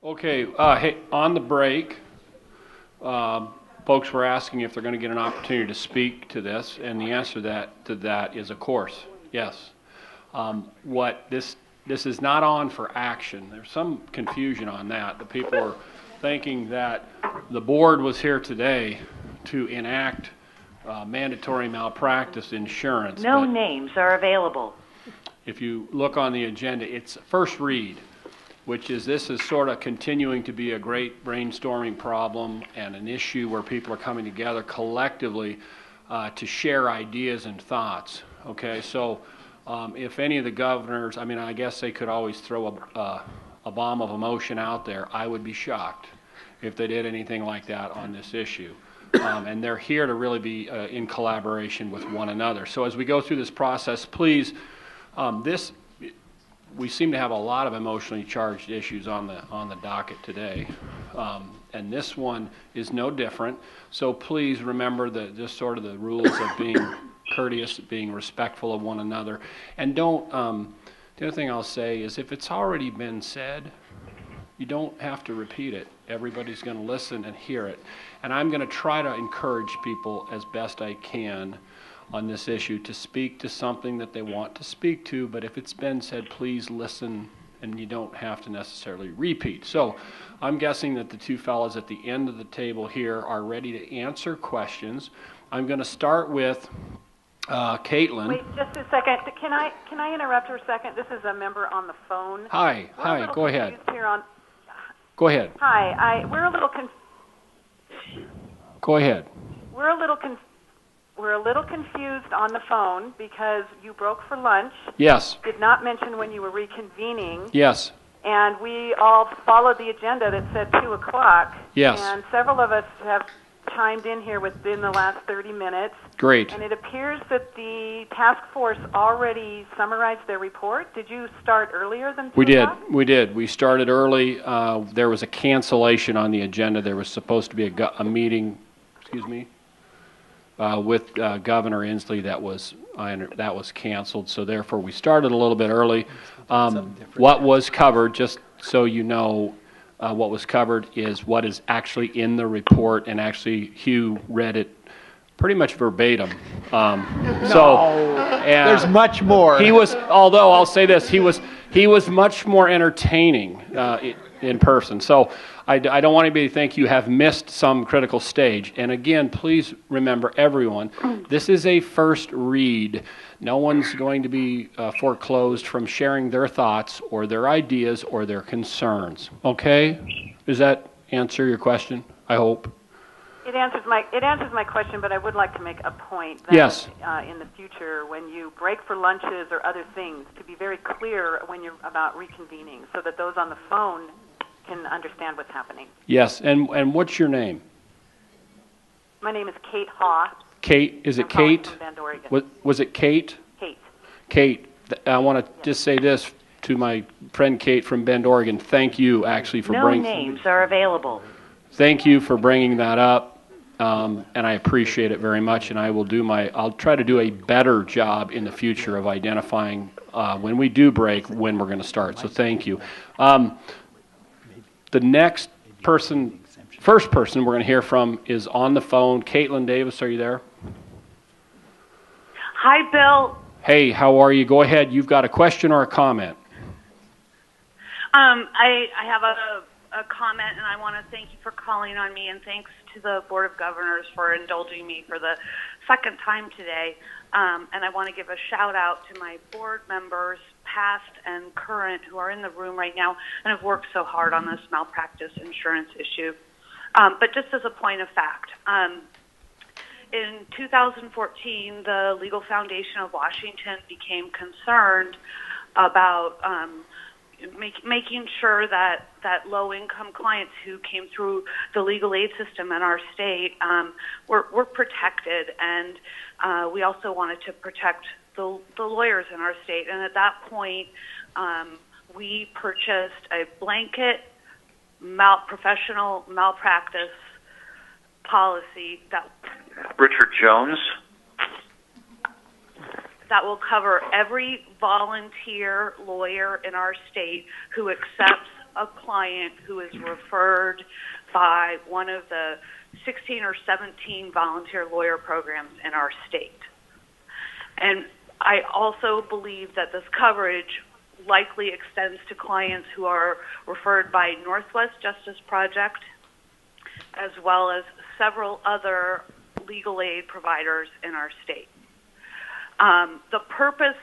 Okay, hey, on the break, folks were asking if they're going to get an opportunity to speak to this, and the answer to that is, of course, yes. This is not on for action. There's some confusion on that. The people are thinking that the board was here today to enact mandatory malpractice insurance. No names are available. If you look on the agenda, it's first read, which is this is sort of continuing to be a great brainstorming problem and an issue where people are coming together collectively to share ideas and thoughts. Okay, so if any of the governors, I mean, I guess they could always throw a bomb of emotion out there. I would be shocked if they did anything like that on this issue. And they're here to really be in collaboration with one another. So as we go through this process, please, we seem to have a lot of emotionally charged issues on the docket today, and this one is no different. So please remember just sort of the rules of being courteous, being respectful of one another, and don't. The other thing I'll say is, if it's already been said, you don't have to repeat it. Everybody's going to listen and hear it, and I'm going to try to encourage people as best I can on this issue to speak to something that they want to speak to, but if it's been said, please listen, and you don't have to necessarily repeat. So I'm guessing that the two fellows at the end of the table here are ready to answer questions. I'm going to start with Caitlin. Wait just a second. Can I interrupt for a second? This is a member on the phone. Hi, go ahead. Go ahead. Hi, we're a little Go ahead. We're a little confused on the phone because you broke for lunch. Yes. Did not mention when you were reconvening. Yes. And we all followed the agenda that said 2 o'clock. Yes. And several of us have chimed in here within the last 30 minutes. Great. And it appears that the task force already summarized their report. Did you start earlier than 2 o'clock? We did. We started early. There was a cancellation on the agenda. There was supposed to be a meeting, with Governor Inslee that was canceled. So therefore, we started a little bit early. What was covered, just so you know, what was covered is what is actually in the report, and actually Hugh read it pretty much verbatim. There's much more. Although I'll say this, he was much more entertaining in person. So I don't want anybody to think you have missed some critical stage. And again, please remember, everyone, this is a first read. No one's going to be foreclosed from sharing their thoughts or their ideas or their concerns. Okay? Does that answer your question? I hope. It answers my question, but I would like to make a point that yes. In the future, when you break for lunches or other things, to be very clear when you're about reconvening, so that those on the phone can understand what's happening. Yes, and what's your name? My name is Kate Haw. Kate, is it Kate? From Bend, Oregon. Was it Kate? Kate. Kate, I want to just say this to my friend Kate from Bend, Oregon. Thank you, actually, for bringing... No names are available. Thank you for bringing that up. And I appreciate it very much, and I'll try to do a better job in the future of identifying when we do break, when we're going to start. So thank you. The first person we're going to hear from is on the phone. Caitlin Davis, are you there? Hi, Bill. Hey, how are you? Go ahead. You've got a question or a comment? I have a comment, and I want to thank you for calling on me, and thanks to the Board of Governors for indulging me for the second time today. And I want to give a shout out to my board members, past and current, who are in the room right now and have worked so hard on this malpractice insurance issue. But just as a point of fact, in 2014, the Legal Foundation of Washington became concerned about making sure that low-income clients who came through the legal aid system in our state were protected, and we also wanted to protect the lawyers in our state. And at that point, we purchased a blanket professional malpractice policy that Richard Jones. That will cover every volunteer lawyer in our state who accepts a client who is referred by one of the 16 or 17 volunteer lawyer programs in our state. And I also believe that this coverage likely extends to clients who are referred by Northwest Justice Project, as well as several other legal aid providers in our state. The purpose,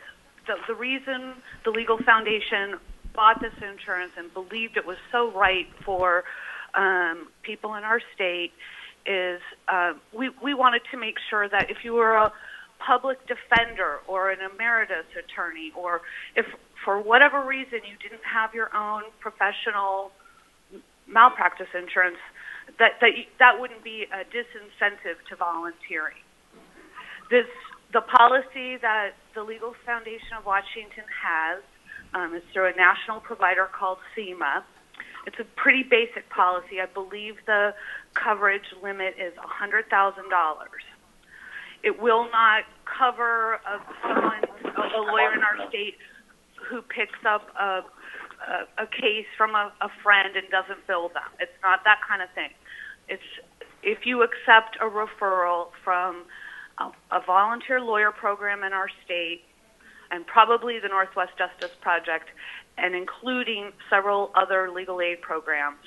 the reason the Legal Foundation bought this insurance and believed it was so right for people in our state is we wanted to make sure that if you were a public defender or an emeritus attorney, or if for whatever reason you didn't have your own professional malpractice insurance, that wouldn't be a disincentive to volunteering. The policy that the Legal Foundation of Washington has is through a national provider called SEMA. It's a pretty basic policy. I believe the coverage limit is $100,000. It will not cover a lawyer in our state who picks up a case from a friend and doesn't bill them. It's not that kind of thing. It's if you accept a referral from a volunteer lawyer program in our state, and probably the Northwest Justice Project, and including several other legal aid programs,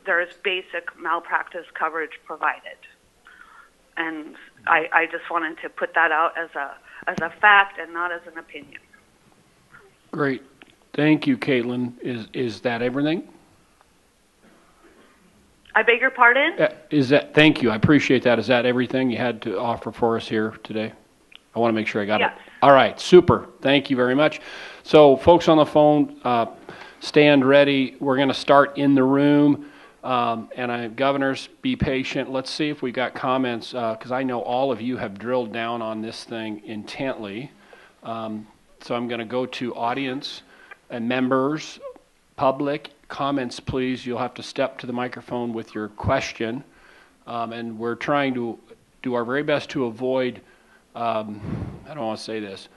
there is basic malpractice coverage provided. And I just wanted to put that out as a fact and not as an opinion. Great. Thank you, Caitlin. Is that everything? I beg your pardon? Thank you. I appreciate that. Is that everything you had to offer for us here today? I want to make sure I got it. All right. Super. Thank you very much. So, folks on the phone, stand ready. We're going to start in the room. Governors, be patient. Let's see if we got comments, because I know all of you have drilled down on this thing intently. So I'm going to go to audience and members, public. Comments, please. You'll have to step to the microphone with your question. And we're trying to do our very best to avoid, I don't want to say this,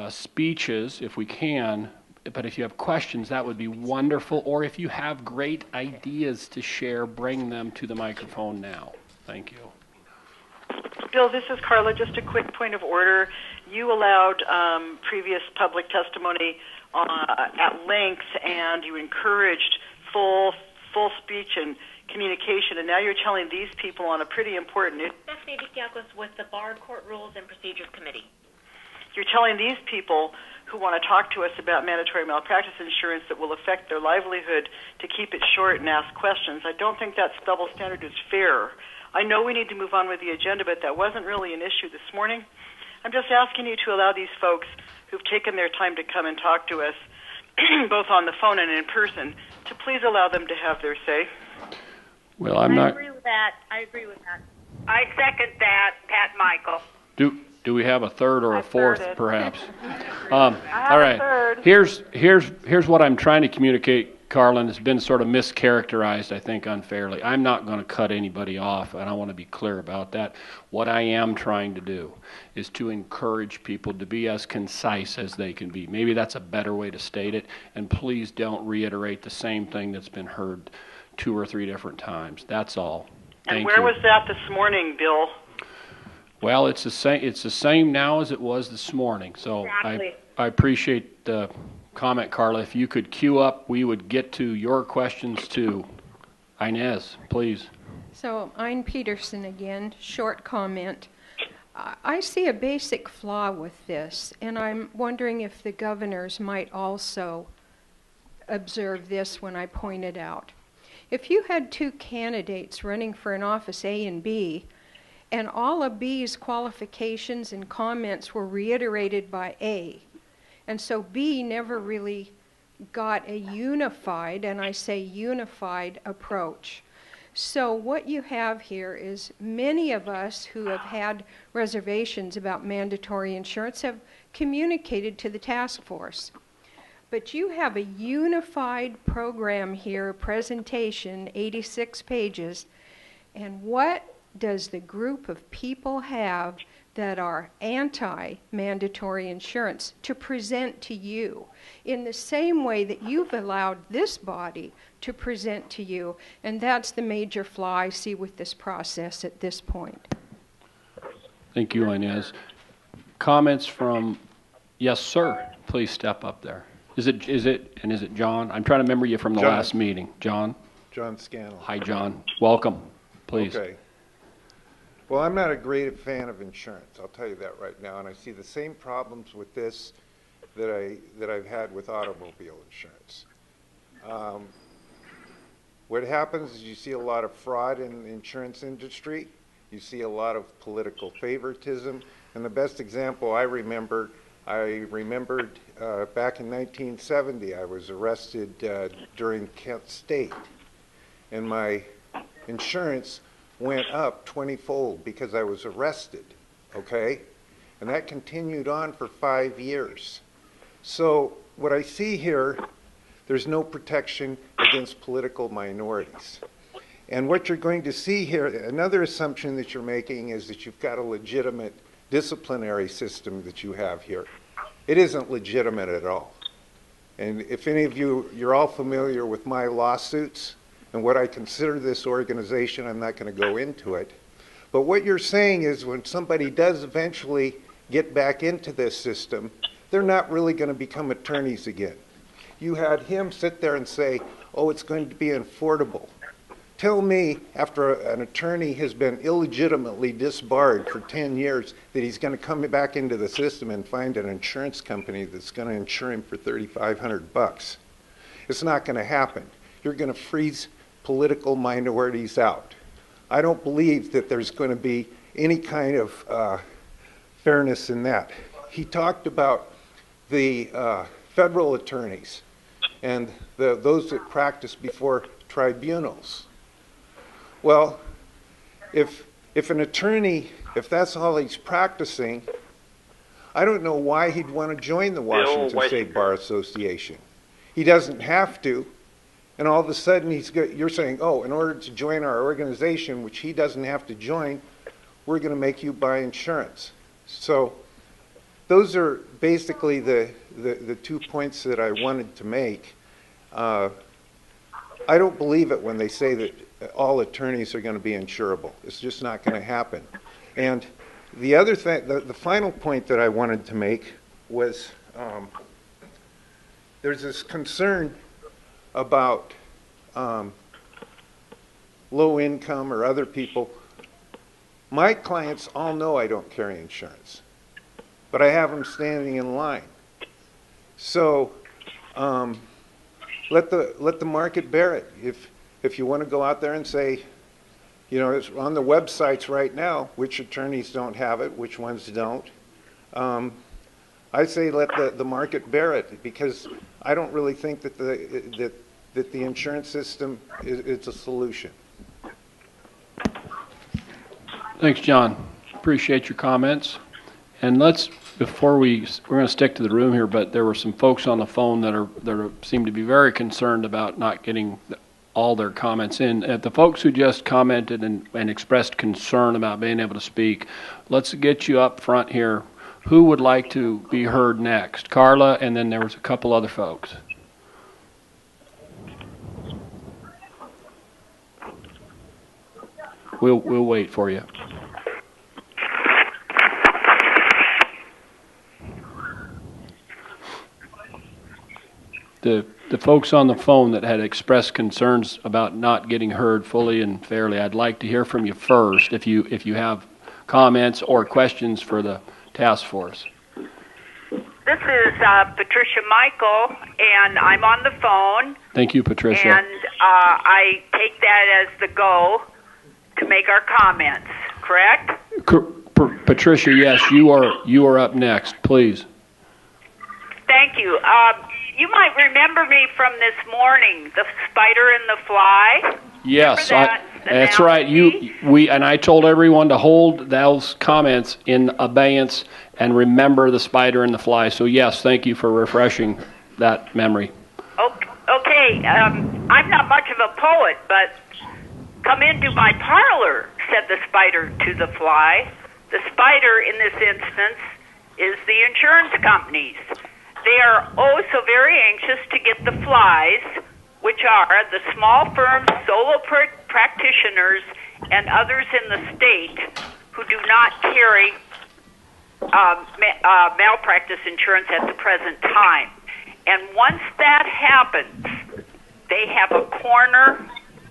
speeches if we can. But if you have questions, that would be wonderful. Or if you have great ideas to share, bring them to the microphone now. Thank you. Bill, this is Carla. Just a quick point of order. You allowed previous public testimony at length, and you encouraged full speech and communication, and now you're telling these people on a pretty important issue. Stephanie DeCiacos with the Bar Court Rules and Procedures Committee. You're telling these people who want to talk to us about mandatory malpractice insurance that will affect their livelihood to keep it short and ask questions. I don't think that double standard is fair. I know we need to move on with the agenda, but that wasn't really an issue this morning. I'm just asking you to allow these folks who've taken their time to come and talk to us, both on the phone and in person, to please allow them to have their say. Well, I agree with that. I I second that, Pat Michael. Do we have a third or a fourth, perhaps? All right. Third. Here's what I'm trying to communicate, Carlin. It's been sort of mischaracterized, I think, unfairly. I'm not going to cut anybody off, and I want to be clear about that. What I am trying to do is to encourage people to be as concise as they can be. Maybe that's a better way to state it, and please don't reiterate the same thing that's been heard 2 or 3 different times. That's all. And where was that this morning, Bill? Well, it's the same now as it was this morning. So exactly. I appreciate the comment, Carla. If you could queue up, we would get to your questions too. Inez, please. So I'm Peterson again. Short comment. I see a basic flaw with this, and I'm wondering if the governors might also observe this when I point it out. If you had 2 candidates running for an office A and B, and all of B's qualifications and comments were reiterated by A, and so B never really got a unified, and I say unified, approach. So what you have here is many of us who have had reservations about mandatory insurance have communicated to the task force. But you have a unified program here, a presentation, 86 pages, and what does the group of people have that are anti-mandatory insurance to present to you in the same way that you've allowed this body to present to you. And that's the major flaw I see with this process at this point. Thank you, Inez. Comments from, yes, sir. Please step up there. Is it John? I'm trying to remember you from the last meeting. John? John Scannell. Hi, John. Welcome. Please. Okay. Well, I'm not a great fan of insurance. I'll tell you that right now. And I see the same problems with this that I've had with automobile insurance. What happens is you see a lot of fraud in the insurance industry. You see a lot of political favoritism. And the best example I remembered back in 1970, I was arrested during Kent State. And my insurance went up 20-fold because I was arrested, okay? And that continued on for 5 years. So what I see here, there's no protection against political minorities. And what you're going to see here, another assumption that you're making is that you've got a legitimate disciplinary system that you have here. It isn't legitimate at all. And if any of you, you're all familiar with my lawsuits and what I consider this organization, I'm not going to go into it. But what you're saying is when somebody does eventually get back into this system, they're not really going to become attorneys again. You had him sit there and say, oh, it's going to be affordable. Tell me, after an attorney has been illegitimately disbarred for 10 years, that he's going to come back into the system and find an insurance company that's going to insure him for $3,500. It's not going to happen. You're going to freeze political minorities out. I don't believe that there's going to be any kind of fairness in that. He talked about the federal attorneys and those that practice before tribunals. Well, if an attorney, if that's all he's practicing, I don't know why he'd want to join the Washington State Bar Association. He doesn't have to. And all of a sudden, you're saying, oh, in order to join our organization, which he doesn't have to join, we're going to make you buy insurance. So those are basically the 2 points that I wanted to make. I don't believe it when they say that all attorneys are going to be insurable. It's just not going to happen. And the other thing, the final point that I wanted to make was there's this concern about low income or other people. My clients all know I don't carry insurance, but I have them standing in line. So let the market bear it. If you want to go out there and say, you know, it's on the websites right now, which attorneys don't have it, which ones don't, I say let the market bear it, because I don't really think that the insurance system is a solution. Thanks, John. Appreciate your comments. And before we're going to stick to the room here, but there were some folks on the phone that seem to be very concerned about not getting all their comments in. The folks who just commented and expressed concern about being able to speak, let's get you up front here. Who would like to be heard next? Carla, and then there was a couple other folks. We'll wait for you. The folks on the phone that had expressed concerns about not getting heard fully and fairly, I'd like to hear from you first if you have comments or questions for the task force. This is Patricia Michael, and I'm on the phone. Thank you, Patricia. And I take that as the go to make our comments, correct? Patricia, yes, you are up next, please. Thank you. You might remember me from this morning, the spider and the fly. Yes, that's right. And I told everyone to hold those comments in abeyance and remember the spider and the fly. So yes, thank you for refreshing that memory. Okay. I'm not much of a poet, but come into my parlor, said the spider to the fly. The spider in this instance is the insurance companies. They are oh so very anxious to get the flies, which are the small firms, solo practitioners, and others in the state who do not carry malpractice insurance at the present time. And once that happens, they have a corner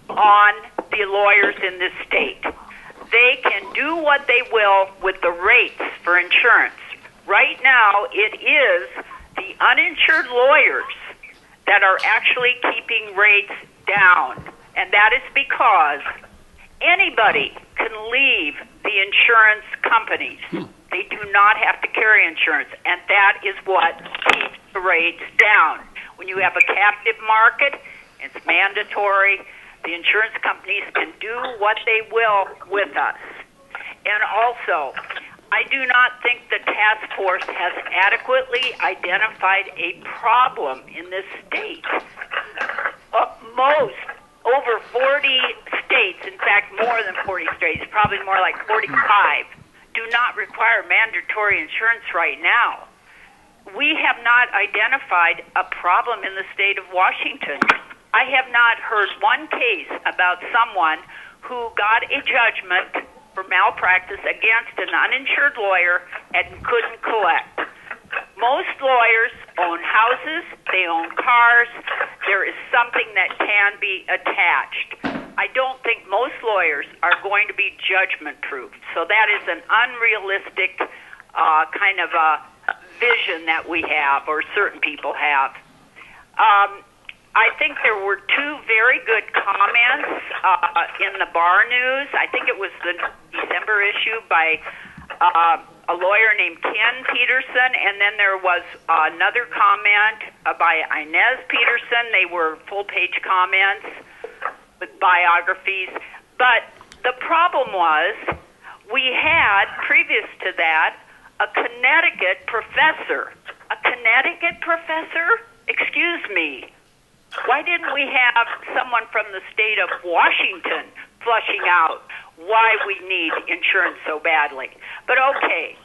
on the lawyers in this state. They can do what they will with the rates for insurance. Right now, it is the uninsured lawyers that are actually keeping rates down. And that is because anybody can leave the insurance companies. They do not have to carry insurance, and that is what keeps the rates down. When you have a captive market, it's mandatory. The insurance companies can do what they will with us. And also, I do not think the task force has adequately identified a problem in this state. Most, over 40 states, in fact more than 40 states, probably more like 45, do not require mandatory insurance right now. We have not identified a problem in the state of Washington. I have not heard one case about someone who got a judgment for malpractice against an uninsured lawyer and couldn't collect. Most lawyers own houses, they own cars, there is something that can be attached. I don't think most lawyers are going to be judgment-proof, so that is an unrealistic kind of a vision that we have, or certain people have. I think there were two very good comments in the Bar News. I think it was the December issue by a lawyer named Ken Peterson, and then there was another comment by Inez Peterson. They were full-page comments with biographies. But the problem was we had, previous to that, a Connecticut professor. A Connecticut professor? Excuse me. Why didn't we have someone from the state of Washington flushing out why we need insurance so badly? But okay,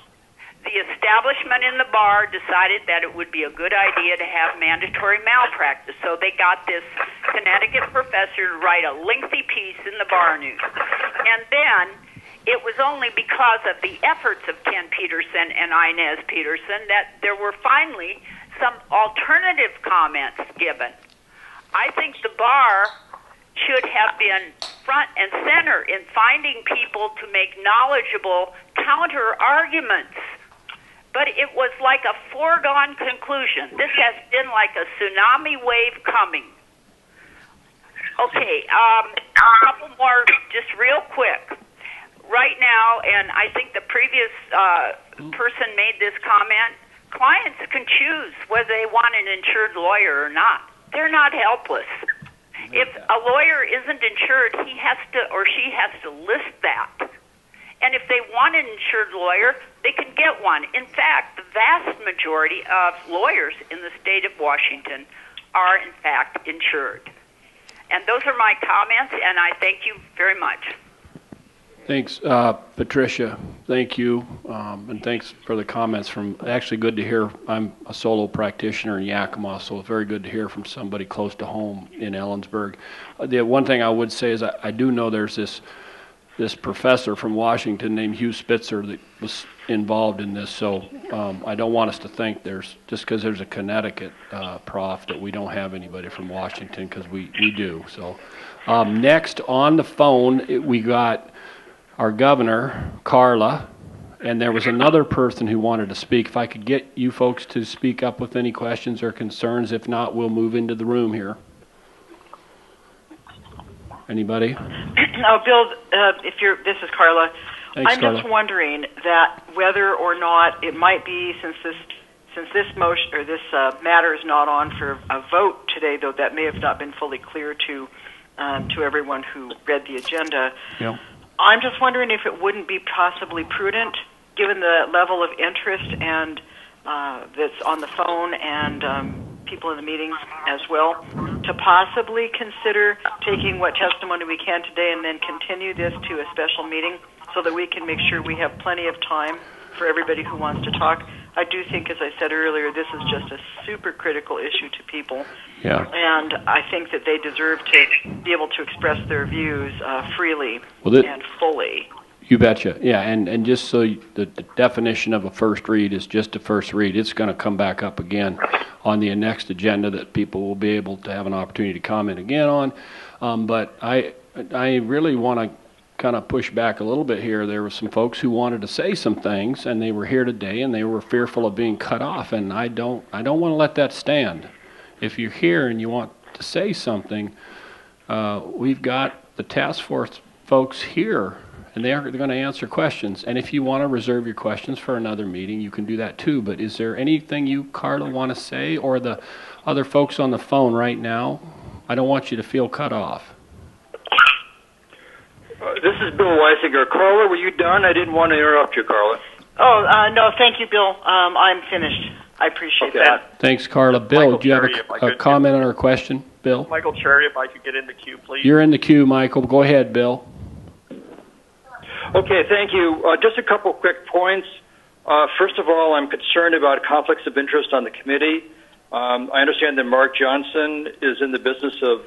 the establishment in the bar decided that it would be a good idea to have mandatory malpractice, so they got this Connecticut professor to write a lengthy piece in the Bar News. And then it was only because of the efforts of Ken Peterson and Inez Peterson that there were finally some alternative comments given. I think the bar should have been front and center in finding people to make knowledgeable counter-arguments. But it was like a foregone conclusion. This has been like a tsunami wave coming. Okay, a couple more just real quick. Right now, and I think the previous person made this comment, clients can choose whether they want an insured lawyer or not. They're not helpless. If a lawyer isn't insured, he has to or she has to list that. And if they want an insured lawyer, they can get one. In fact, the vast majority of lawyers in the state of Washington are, in fact, insured. And those are my comments, and I thank you very much. Thanks, Patricia. Thank you, and thanks for the comments. Actually, good to hear. I'm a solo practitioner in Yakima, so it's very good to hear from somebody close to home in Ellensburg. The one thing I would say is I do know there's this professor from Washington named Hugh Spitzer that was involved in this. So I don't want us to think just because there's a Connecticut prof that we don't have anybody from Washington, because we do. So next on the phone we got our governor, Carla, and there was another person who wanted to speak. If I could get you folks to speak up with any questions or concerns. If not, we'll move into the room here. Anybody? Oh, Bill, this is Carla. Thanks, I'm Carla. just wondering that whether or not it might be, since this motion or this matter is not on for a vote today, though that may have not been fully clear to everyone who read the agenda. Yeah. I'm just wondering if it wouldn't be possibly prudent, given the level of interest and that's on the phone and people in the meetings as well, to possibly consider taking what testimony we can today and then continue this to a special meeting so that we can make sure we have plenty of time for everybody who wants to talk. I do think, as I said earlier, this is just a super critical issue to people. Yeah. And I think that they deserve to be able to express their views freely and fully. You betcha. Yeah, and just so the definition of a first read is just a first read. It's going to come back up again on the next agenda that people will be able to have an opportunity to comment again on. But I really want to kind of push back a little bit here. There were some folks who wanted to say some things, and they were here today, and they were fearful of being cut off, and I don't want to let that stand. If you're here and you want to say something, we've got the task force folks here, and they're going to answer questions. And if you want to reserve your questions for another meeting, you can do that too. But is there anything you, Carla, want to say, or the other folks on the phone right now? I don't want you to feel cut off. This is Bill Weisinger. Carla, were you done? I didn't want to interrupt you, Carla. Oh, no, thank you, Bill. I'm finished. I appreciate that. Thanks, Carla. Bill, Michael do you have Cherry, a comment on our question? Bill? Michael Cherry, if I could get in the queue, please. You're in the queue, Michael. Go ahead, Bill. Okay, thank you. Just a couple quick points. First of all, I'm concerned about conflicts of interest on the committee. I understand that Mark Johnson is in the business of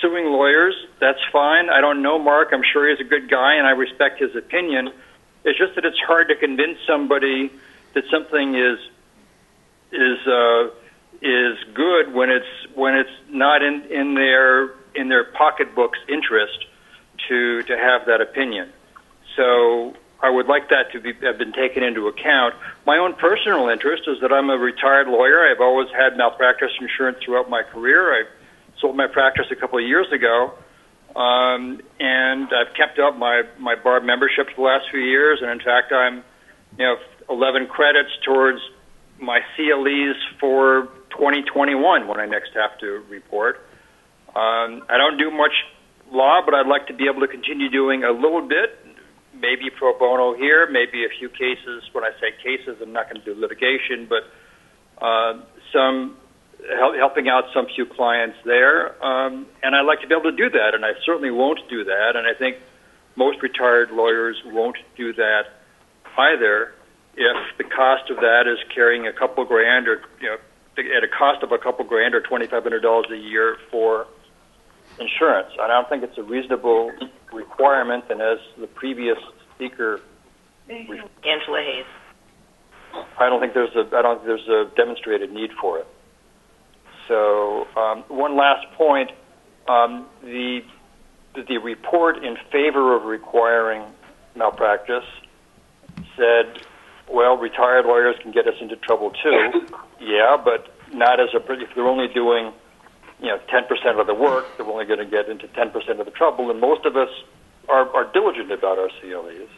suing lawyers. That's fine. I don't know Mark. I'm sure he's a good guy, and I respect his opinion. It's just that it's hard to convince somebody that something is good when it's not in their pocketbook's interest to have that opinion. So I would like that to have been taken into account. My own personal interest is that I'm a retired lawyer. I've always had malpractice insurance throughout my career. I sold my practice a couple of years ago, and I've kept up my bar membership for the last few years. And in fact, I'm 11 credits towards my CLEs for 2021 when I next have to report. I don't do much law, but I'd like to be able to continue doing a little bit. Maybe pro bono here, maybe a few cases. When I say cases, I'm not going to do litigation, but some helping out some few clients there. And I'd like to be able to do that, and I certainly won't do that. And I think most retired lawyers won't do that either if the cost of that is carrying a couple grand or, at a cost of a couple grand or $2,500 a year for insurance. I don't think it's a reasonable requirement, and as the previous speaker, Angela Hayes. I don't think there's a demonstrated need for it. So one last point, the report in favor of requiring malpractice said, well, retired lawyers can get us into trouble too. Yeah, but not if they're only doing 10% of the work, they're only going to get into 10% of the trouble, and most of us are diligent about our CLEs.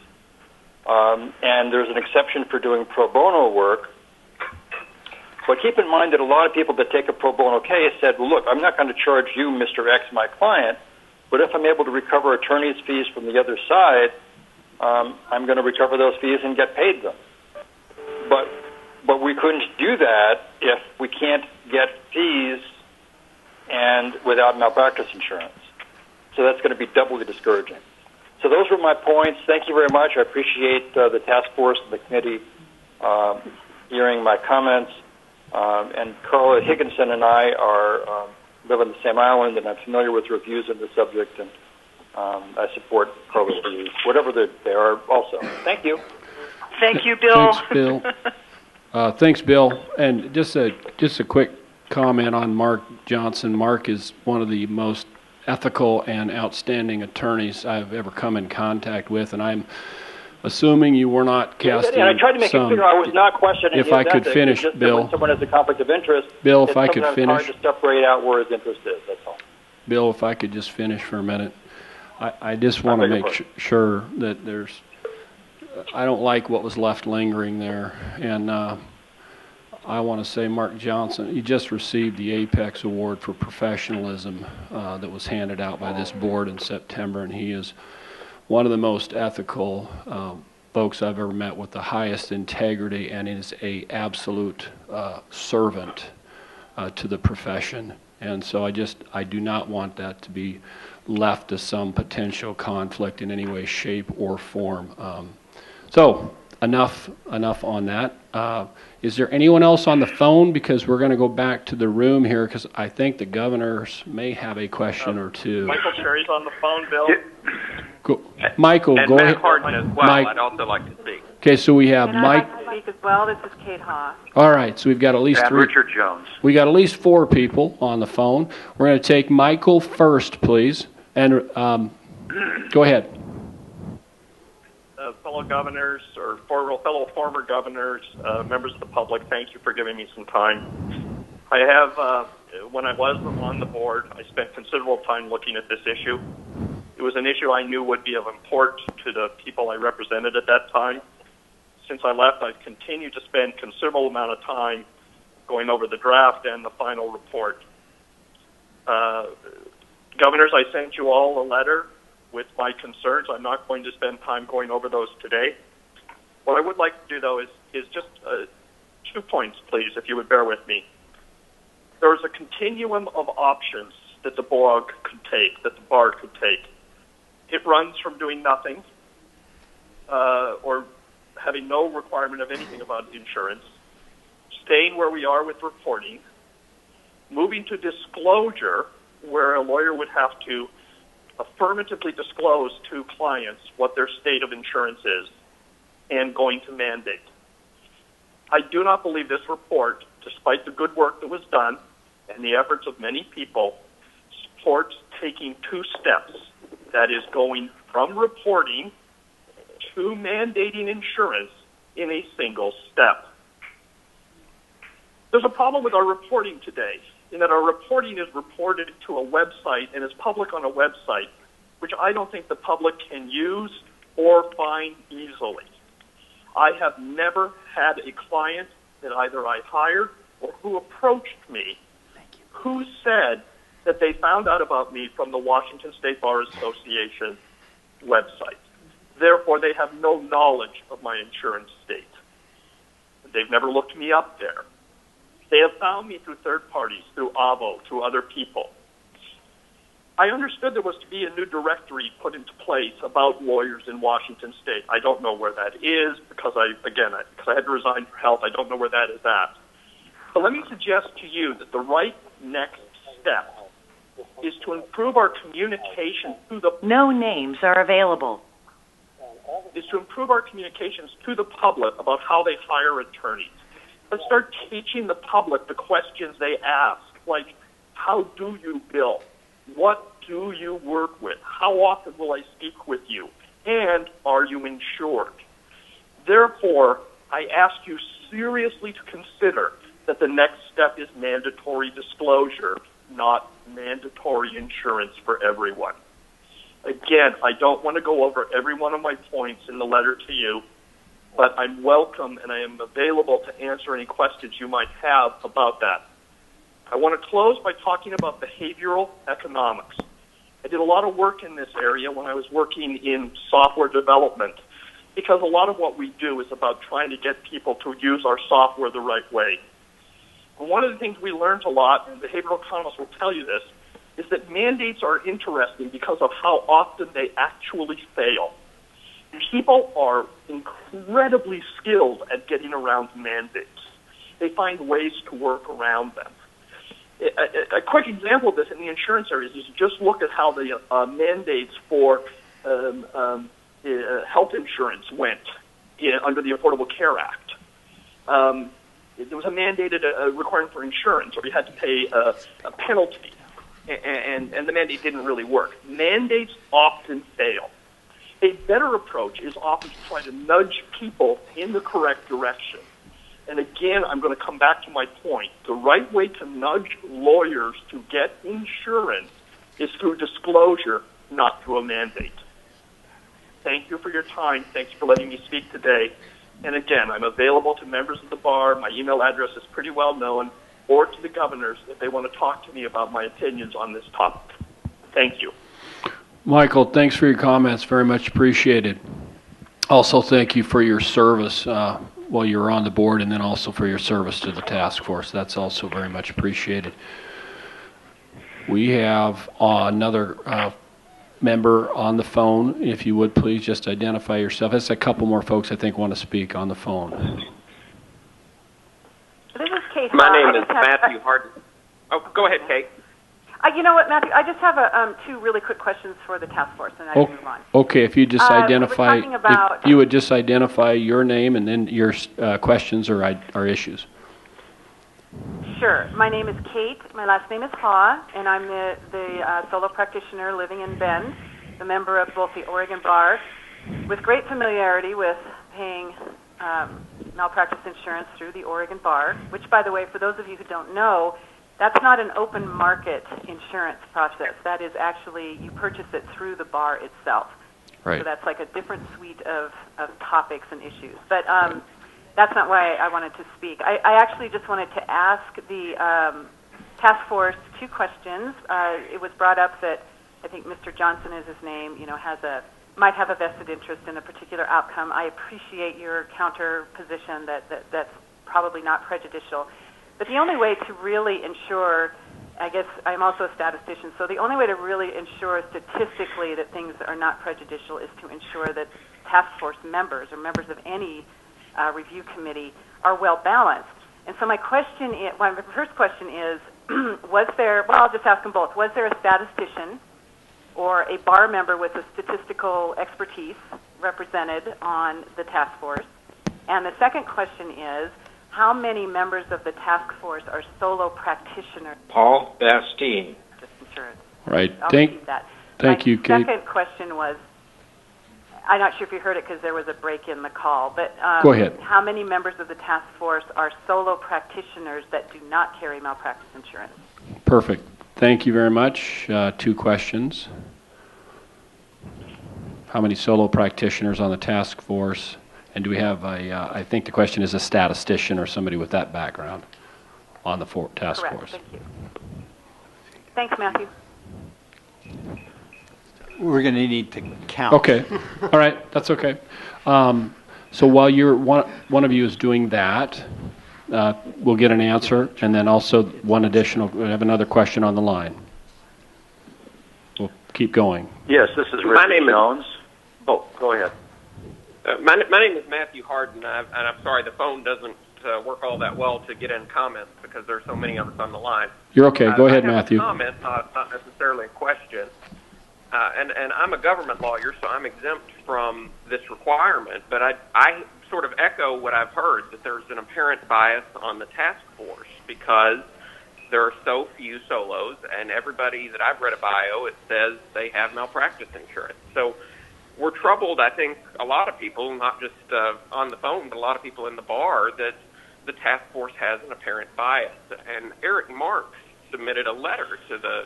And there's an exception for doing pro bono work. But keep in mind that a lot of people that take a pro bono case said, well, look, I'm not going to charge you, Mr. X, my client, but if I'm able to recover attorney's fees from the other side, I'm going to recover those fees and get paid them. But we couldn't do that if we can't get fees and without malpractice insurance. So that's going to be doubly discouraging. So those were my points. Thank you very much. I appreciate the task force and the committee hearing my comments. And Carla Higginson and I live on the same island, and I'm familiar with her views on the subject, and I support Carla's views, whatever they are also. Thank you. Thank you, Bill. Thanks, Bill. Thanks, Bill. And just a quick comment on Mark Johnson. Mark is one of the most ethical and outstanding attorneys I've ever come in contact with, and I'm assuming you were not casting. And I tried to make it clear I was not questioning if I could finish, just Bill. When someone has a conflict of interest, Bill, if I could finish. It's hard to separate out where his interest is. That's all. Bill, if I could just finish for a minute. I just want to make sure that I don't like what was left lingering there, and I want to say Mark Johnson, he just received the Apex Award for professionalism that was handed out by this board in September, and he is one of the most ethical folks I've ever met with the highest integrity, and is a absolute servant to the profession. And so I do not want that to be left to some potential conflict in any way, shape, or form. So enough on that. Is there anyone else on the phone? Because we're going to go back to the room here, because I think the governors may have a question or two. Michael Cherry's on the phone, Bill. Michael, and go Matt ahead. Harden as well. Mike. I'd also like to speak. Okay, so we have And Mike. I'd like to speak as well. This is Kate Haas. All right, so we've got at least And three. Richard Jones. We got at least 4 people on the phone. We're going to take Michael first, please. And go ahead. Fellow governors, or fellow former governors, members of the public, thank you for giving me some time. I have, when I was on the board, I spent considerable time looking at this issue. It was an issue I knew would be of import to the people I represented at that time. Since I left, I've continued to spend considerable amount of time going over the draft and the final report. Governors, I sent you all a letter with my concerns. I'm not going to spend time going over those today. What I would like to do, though, is just 2 points, please, if you would bear with me. There's a continuum of options that the bar could take. It runs from doing nothing or having no requirement of anything about insurance, staying where we are with reporting, moving to disclosure, where a lawyer would have to affirmatively disclose to clients what their state of insurance is, and going to mandate. I do not believe this report, despite the good work that was done and the efforts of many people, supports taking 2 steps. That is, going from reporting to mandating insurance in a single step. There's a problem with our reporting today, in that our reporting is reported to a website and is public on a website, which I don't think the public can use or find easily. I have never had a client that either I hired or who approached me who said that they found out about me from the Washington State Bar Association website. Therefore, they have no knowledge of my insurance state. They've never looked me up there. They have found me through third parties, through AVO, through other people. I understood there was to be a new directory put into place about lawyers in Washington State. I don't know where that is because I had to resign for health. I don't know where that is at. But let me suggest to you that the right next step is to improve our communication to the... No names are available. ...is to improve our communications to the public about how they hire attorneys. Let's start teaching the public the questions they ask, like, how do you bill? What do you work with? How often will I speak with you? And are you insured? Therefore, I ask you seriously to consider that the next step is mandatory disclosure, not mandatory insurance for everyone. Again, I don't want to go over every one of my points in the letter to you, but I'm welcome and I am available to answer any questions you might have about that. I want to close by talking about behavioral economics. I did a lot of work in this area when I was working in software development, because a lot of what we do is about trying to get people to use our software the right way. And one of the things we learned a lot, and behavioral economists will tell you this, is that mandates are interesting because of how often they actually fail. People are incredibly skilled at getting around mandates. They find ways to work around them. A quick example of this in the insurance area is just look at how the mandates for health insurance went under the Affordable Care Act. There was a mandated requirement for insurance, or you had to pay a penalty, and the mandate didn't really work. Mandates often fail. A better approach is often to try to nudge people in the correct direction. And again, I'm going to come back to my point. The right way to nudge lawyers to get insurance is through disclosure, not through a mandate. Thank you for your time. Thanks for letting me speak today. And again, I'm available to members of the bar. My email address is pretty well known, or to the governors if they want to talk to me about my opinions on this topic. Thank you. Michael, thanks for your comments. Very much appreciated. Also, thank you for your service while you were on the board, and then also for your service to the task force. That's also very much appreciated. We have another member on the phone. If you would please just identify yourself. There's a couple more folks I think want to speak on the phone. This is Kate. My name is Matthew Harden. Oh, go ahead, Kate. You know what, Matthew? I just have two really quick questions for the task force, and I can move on. Okay, if you just identify, we were talking about, if you would just identify your name and then your questions or issues. Sure. My name is Kate. My last name is Haw, and I'm the solo practitioner living in Bend, the member of both the Oregon Bar, with great familiarity with paying malpractice insurance through the Oregon Bar, which, by the way, for those of you who don't know, that's not an open market insurance process. That is actually, you purchase it through the bar itself. Right. So that's like a different suite of topics and issues. But that's not why I wanted to speak. I actually just wanted to ask the task force two questions. It was brought up that I think Mr. Johnson is his name, might have a vested interest in a particular outcome. I appreciate your counter position that's probably not prejudicial. But the only way to really ensure, I guess I'm also a statistician, so the only way to really ensure statistically that things are not prejudicial is to ensure that task force members or members of any review committee are well balanced. And so my question is, my first question is, I'll just ask them both. Was there a statistician or a bar member with a statistical expertise represented on the task force? And the second question is, how many members of the task force are solo practitioners? Paul Bastine. Just insurance. Right. I'll Thank you, Kate. My second question was, I'm not sure if you heard it because there was a break in the call, but go ahead. How many members of the task force are solo practitioners that do not carry malpractice insurance? Perfect. Thank you very much. Two questions. How many solo practitioners on the task force? And do we have I think the question is a statistician or somebody with that background on the task Correct. force. Thank you. Thanks, Matthew. We're going to need to count. Okay. All right. That's okay. So while one of you is doing that, we'll get an answer, and then also we have another question on the line. We'll keep going. Yes, this is Richard Jones. Oh, go ahead. My name is Matthew Harden, and I'm sorry the phone doesn't work all that well to get in comments because there are so many of us on the line. You're okay. Go ahead, I have Matthew. A comment, not necessarily a question. And I'm a government lawyer, so I'm exempt from this requirement. But I sort of echo what I've heard, that there's an apparent bias on the task force because there are so few solos, and everybody that I've read a bio, it says they have malpractice insurance. So we're troubled, I think, a lot of people, not just on the phone, but a lot of people in the bar, that the task force has an apparent bias. And Eric Marks submitted a letter to the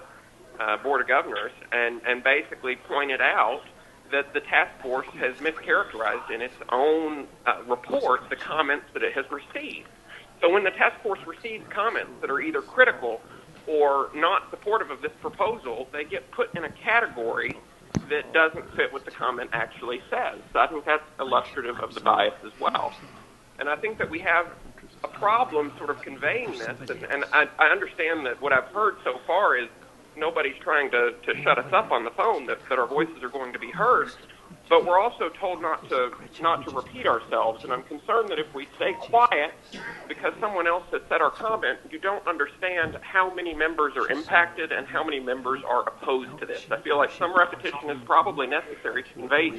Board of Governors and basically pointed out that the task force has mischaracterized in its own report the comments that it has received. So when the task force receives comments that are either critical or not supportive of this proposal, they get put in a category that doesn't fit what the comment actually says. So I think that's illustrative of the bias as well. And I think that we have a problem sort of conveying this, and I understand that what I've heard so far is nobody's trying to shut us up on the phone, that our voices are going to be heard, but we're also told not to repeat ourselves, and I'm concerned that if we stay quiet because someone else has said our comment, you don't understand how many members are impacted and how many members are opposed to this. I feel like some repetition is probably necessary to convey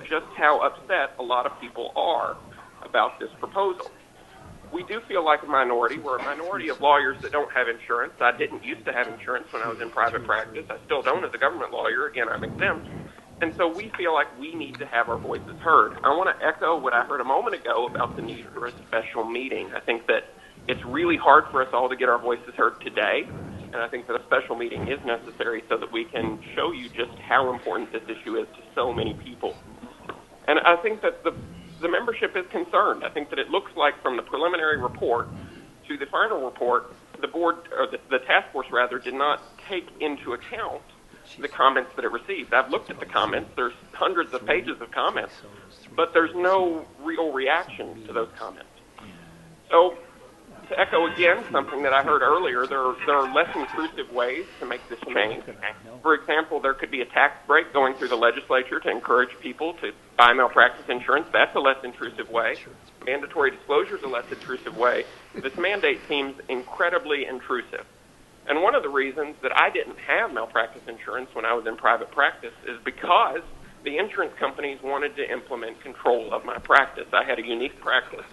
just how upset a lot of people are about this proposal. We do feel like a minority. We're a minority of lawyers that don't have insurance. I didn't used to have insurance when I was in private practice. I still don't as a government lawyer. Again, I'm exempt. And so we feel like we need to have our voices heard. I want to echo what I heard a moment ago about the need for a special meeting. I think that it's really hard for us all to get our voices heard today, and I think that a special meeting is necessary so that we can show you just how important this issue is to so many people. And I think that the membership is concerned. I think that it looks like from the preliminary report to the final report, the board, or the task force rather, did not take into account the comments that it received. I've looked at the comments. There's hundreds of pages of comments, but there's no real reaction to those comments. So to echo again something that I heard earlier, there are less intrusive ways to make this change. For example, there could be a tax break going through the legislature to encourage people to buy malpractice insurance. That's a less intrusive way. Mandatory disclosure is a less intrusive way. This mandate seems incredibly intrusive. And one of the reasons that I didn't have malpractice insurance when I was in private practice is because the insurance companies wanted to implement control of my practice. I had a unique practice,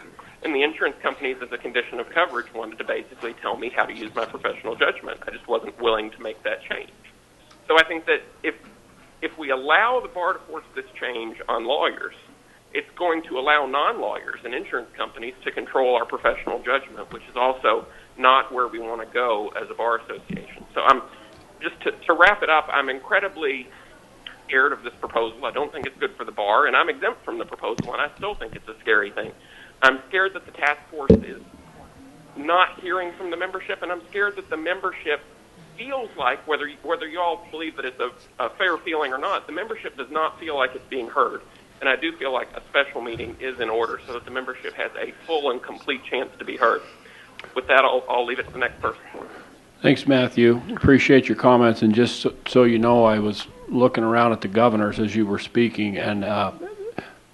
and the insurance companies, as a condition of coverage, wanted to basically tell me how to use my professional judgment. I just wasn't willing to make that change. So I think that if we allow the bar to force this change on lawyers, it's going to allow non-lawyers and insurance companies to control our professional judgment, which is also not where we want to go as a bar association. So I'm just to wrap it up, I'm incredibly scared of this proposal. I don't think it's good for the bar, and I'm exempt from the proposal, and I still think it's a scary thing. I'm scared that the task force is not hearing from the membership, and I'm scared that the membership feels like, whether you all believe that it's a fair feeling or not, the membership does not feel like it's being heard. And I do feel like a special meeting is in order so that the membership has a full and complete chance to be heard. With that, I'll leave it to the next person. Thanks, Matthew. Appreciate your comments. And just so you know, I was looking around at the governors as you were speaking, and I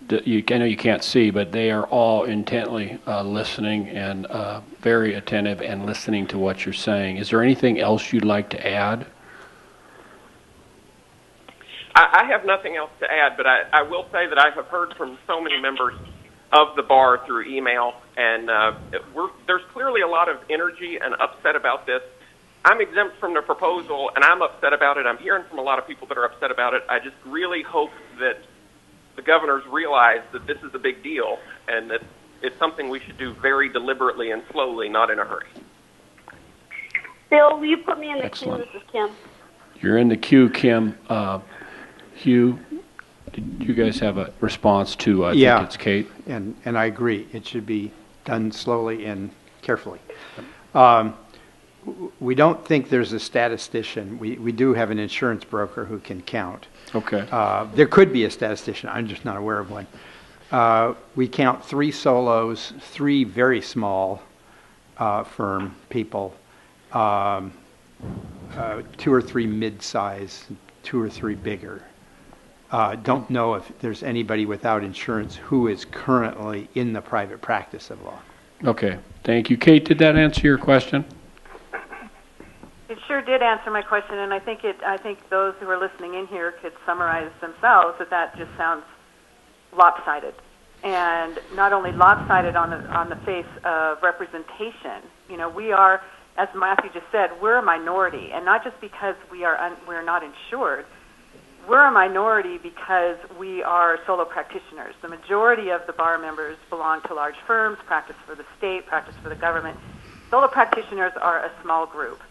know you can't see, but they are all intently listening and very attentive and listening to what you're saying. Is there anything else you'd like to add? I have nothing else to add, but I will say that I have heard from so many members of the bar through email, and there's clearly a lot of energy and upset about this. I'm exempt from the proposal, and I'm upset about it. I'm hearing from a lot of people that are upset about it. I just really hope that the governors realize that this is a big deal and that it's something we should do very deliberately and slowly, not in a hurry. Bill, will you put me in the Excellent. queue? This is Kim. You're in the queue, Kim. Hugh, did you guys have a response to, I think it's Kate? And I agree. It should be done slowly and carefully. We don't think there's a statistician. We do have an insurance broker who can count. Okay. There could be a statistician. I'm just not aware of one. We count 3 solos, 3 very small firm people, 2 or 3 mid-size, 2 or 3 bigger. Don't know if there's anybody without insurance who is currently in the private practice of law. Okay. Thank you. Kate, did that answer your question? It sure did answer my question, and I think those who are listening in here could summarize themselves that just sounds lopsided, and not only lopsided on the face of representation. You know, we are, as Matthew just said, we're a minority, and not just because we're not insured. We're a minority because we are solo practitioners. The majority of the bar members belong to large firms, practice for the state, practice for the government. Solo practitioners are a small group,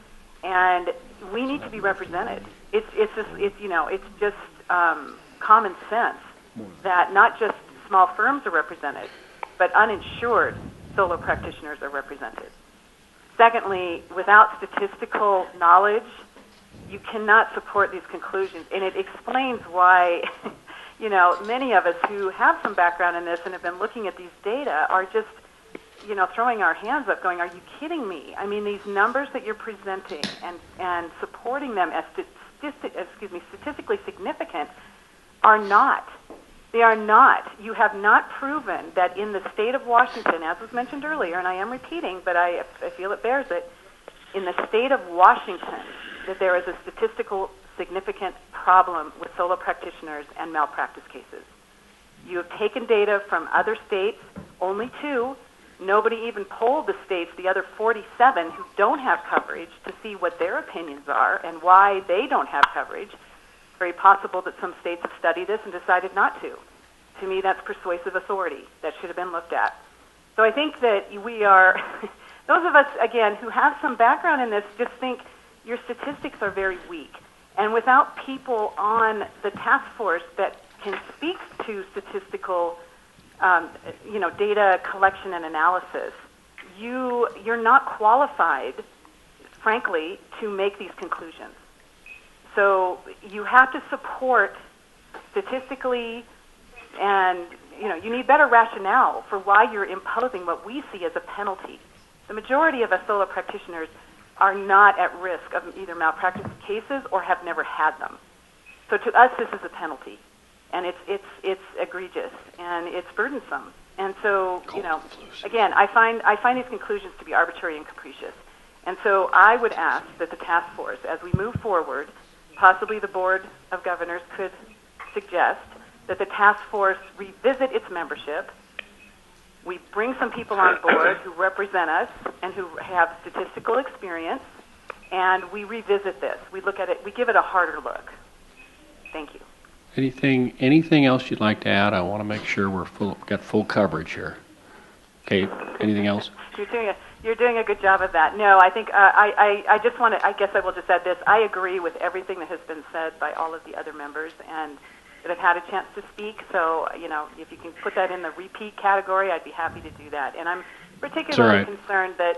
and we need to be represented. It's just common sense that not just small firms are represented, but uninsured solo practitioners are represented. Secondly, without statistical knowledge, you cannot support these conclusions, and it explains why, many of us who have some background in this and have been looking at these data are just, throwing our hands up, going, "Are you kidding me?" I mean, these numbers that you're presenting and supporting them as statistically significant are not. They are not. You have not proven that in the state of Washington, as was mentioned earlier, and I am repeating, but I feel it bears it, in the state of Washington, that there is a statistical significant problem with solo practitioners and malpractice cases. You have taken data from other states, only 2. Nobody even polled the states, the other 47 who don't have coverage, to see what their opinions are and why they don't have coverage. It's very possible that some states have studied this and decided not to. To me, that's persuasive authority. That should have been looked at. So I think that we are, those of us, again, who have some background in this, just think your statistics are very weak. And without people on the task force that can speak to statistical data collection and analysis, you're not qualified, frankly, to make these conclusions. So you have to support statistically, and you need better rationale for why you're imposing what we see as a penalty The majority of us solo practitioners are not at risk of either malpractice cases or have never had them. So to us, this is a penalty, and it's egregious and it's burdensome. And so, again, I find these conclusions to be arbitrary and capricious. And so I would ask that the task force, as we move forward, possibly the Board of Governors could suggest that the task force revisit its membership. We bring some people on board who represent us and who have statistical experience, and we revisit this. We look at it. We give it a harder look. Thank you. Anything else you'd like to add? I want to make sure got full coverage here. Okay. Anything else? You're doing a good job of that. No, I think I just want to. I guess I will just add this. I agree with everything that has been said by all of the other members, and that have had a chance to speak. So, if you can put that in the repeat category, I'd be happy to do that. And I'm particularly concerned that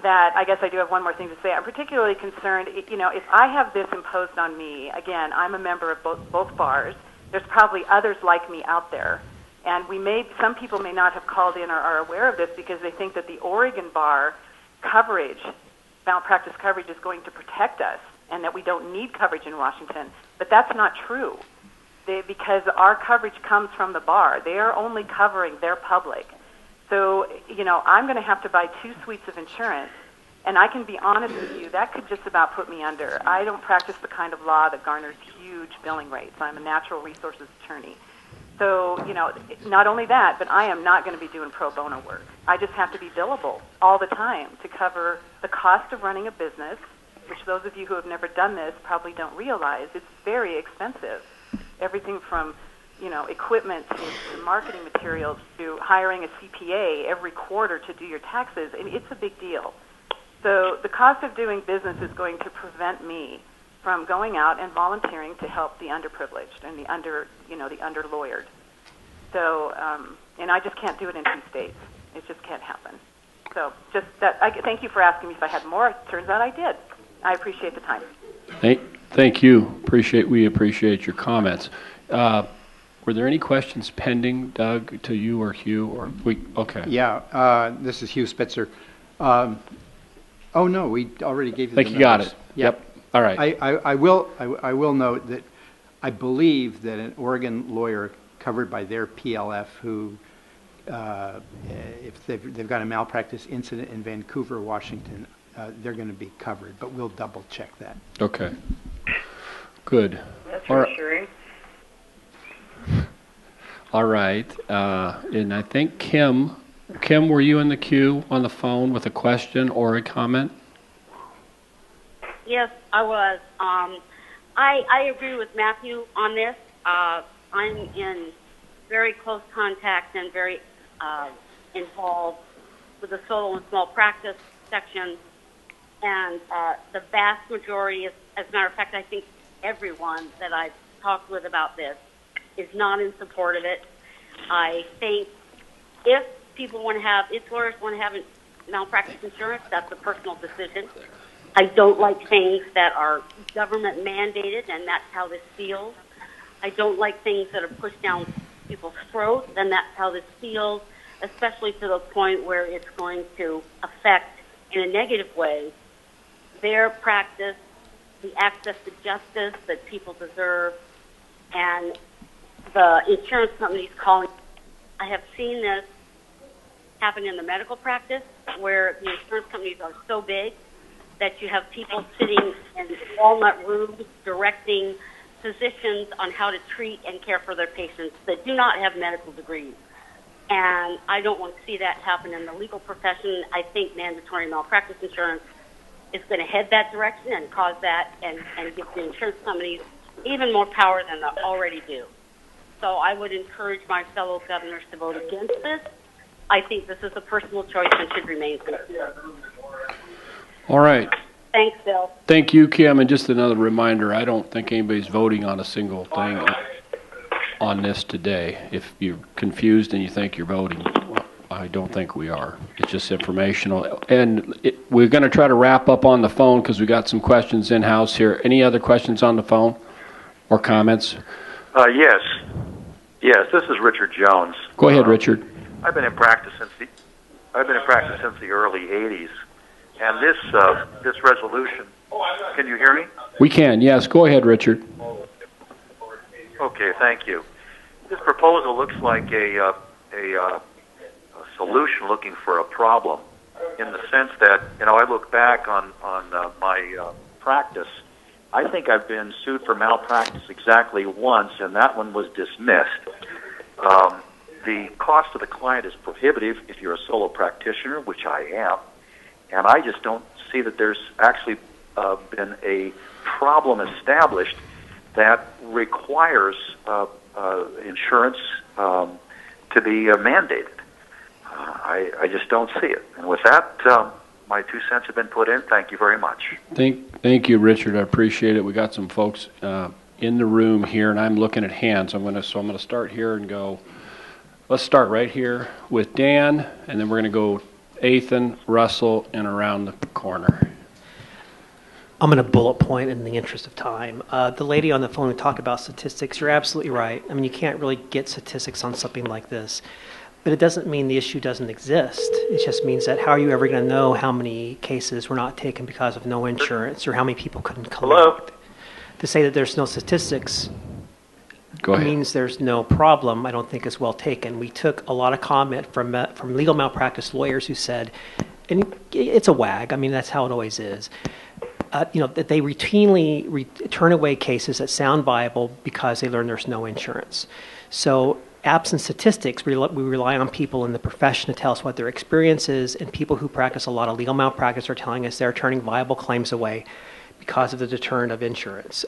I guess I do have one more thing to say. I'm particularly concerned, if I have this imposed on me, again, I'm a member of both bars. There's probably others like me out there. And some people may not have called in or are aware of this because they think that the Oregon bar coverage, malpractice coverage, is going to protect us and that we don't need coverage in Washington. But that's not true. Because our coverage comes from the bar. They are only covering their public. So, I'm going to have to buy 2 suites of insurance, and I can be honest with you, that could just about put me under. I don't practice the kind of law that garners huge billing rates. I'm a natural resources attorney. So, not only that, but I am not going to be doing pro bono work. I just have to be billable all the time to cover the cost of running a business, which those of you who have never done this probably don't realize. It's very expensive. Everything from, equipment to marketing materials to hiring a CPA every quarter to do your taxes, and it's a big deal. So the cost of doing business is going to prevent me from going out and volunteering to help the underprivileged and the underlawyered. So, and I just can't do it in 2 states. It just can't happen. So just that. Thank you for asking me if I had more. It turns out I did. I appreciate the time. Thank you. We appreciate your comments. Were there any questions pending, Doug, to you or Hugh? Okay. Yeah, this is Hugh Spitzer. Oh no, we already gave you. I think you got it. Yep. All right. I will note that I believe that an Oregon lawyer covered by their PLF who, if they've got a malpractice incident in Vancouver, Washington, they're going to be covered. But we'll double check that. Okay. Good. That's reassuring. All right. And I think Kim, were you in the queue on the phone with a question or a comment? Yes, I was. I agree with Matthew on this. I'm in very close contact and very involved with the solo and small practice section. And the vast majority, as a matter of fact, I think everyone that I've talked with about this is not in support of it. I think if lawyers want to have malpractice insurance, that's a personal decision. I don't like things that are government mandated, and that's how this feels. I don't like things that are pushed down people's throats, and that's how this feels, especially to the point where it's going to affect, in a negative way, their practice, the access to justice that people deserve, and the insurance companies calling. I have seen this happen in the medical practice where the insurance companies are so big that you have people sitting in walnut rooms directing physicians on how to treat and care for their patients that do not have medical degrees. And I don't want to see that happen in the legal profession. I think mandatory malpractice insurance is going to head that direction and cause that and give the insurance companies even more power than they already do. So I would encourage my fellow governors to vote against this. I think this is a personal choice and should remain so. All right. Thanks, Bill. Thank you, Kim. And just another reminder, I don't think anybody's voting on a single thing on this today. If you're confused and you think you're voting, I don't think we are. It's just informational. And we're going to try to wrap up on the phone because we got some questions in-house here. Any other questions on the phone or comments? Yes, this is Richard Jones. Go ahead, Richard. I've been in practice since I've been in practice since the early '80s, and this resolution. Can you hear me? We can, yes. Go ahead, Richard. Okay, thank you. This proposal looks like a solution looking for a problem, in the sense that, I look back on my practice. I think I've been sued for malpractice exactly once, and that one was dismissed. The cost of the client is prohibitive if you're a solo practitioner, which I am, and I just don't see that there's actually been a problem established that requires insurance to be mandated. I just don't see it. And with that, my 2 cents have been put in. Thank you very much. Thank you, Richard. I appreciate it. We got some folks in the room here, and I'm looking at hands. I'm going to start here and go. Let's start right here with Dan, and then we're going to go Ethan, Russell, and around the corner. I'm going to bullet point in the interest of time. The lady on the phone who talked about statistics, you're absolutely right. I mean, you can't really get statistics on something like this. But it doesn't mean the issue doesn't exist. It just means that how are you ever going to know how many cases were not taken because of no insurance, or how many people couldn't collect? Hello? To say that there's no statistics means there's no problem, I don't think is well taken. We took a lot of comment from legal malpractice lawyers who said, and it's a wag, I mean, that's how it always is, that they routinely turn away cases that sound viable because they learn there's no insurance. So absent statistics, we rely on people in the profession to tell us what their experience is, and people who practice a lot of legal malpractice are telling us they're turning viable claims away because of the deterrent of insurance.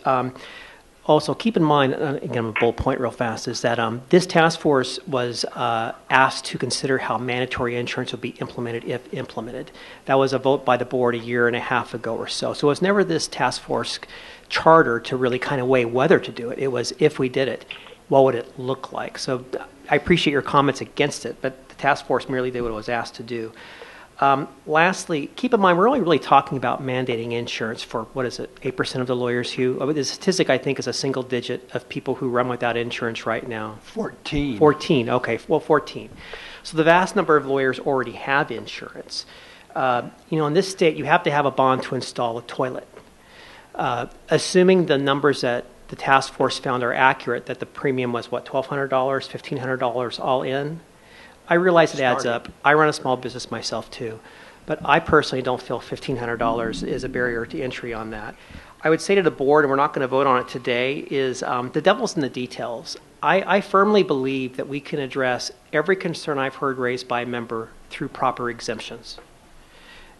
Also, keep in mind, again, a bullet point real fast, is that this task force was asked to consider how mandatory insurance would be implemented if implemented. That was a vote by the board a year and a half ago or so. So it was never this task force charter to really kind of weigh whether to do it. It was, if we did it, what would it look like? So I appreciate your comments against it, but the task force merely did what it was asked to do. Lastly, keep in mind, we're only really talking about mandating insurance for, 8% of the lawyers who, the statistic I think is a single digit of people who run without insurance right now. 14. 14, okay, well 14. So the vast number of lawyers already have insurance. In this state, you have to have a bond to install a toilet. Assuming the numbers that the task force found are accurate, that the premium was, $1,200, $1,500 all in. I realize it adds up. I run a small business myself too, but I personally don't feel $1,500 is a barrier to entry on that. I would say to the board, and we're not going to vote on it today, is the devil's in the details. I firmly believe that we can address every concern I've heard raised by a member through proper exemptions.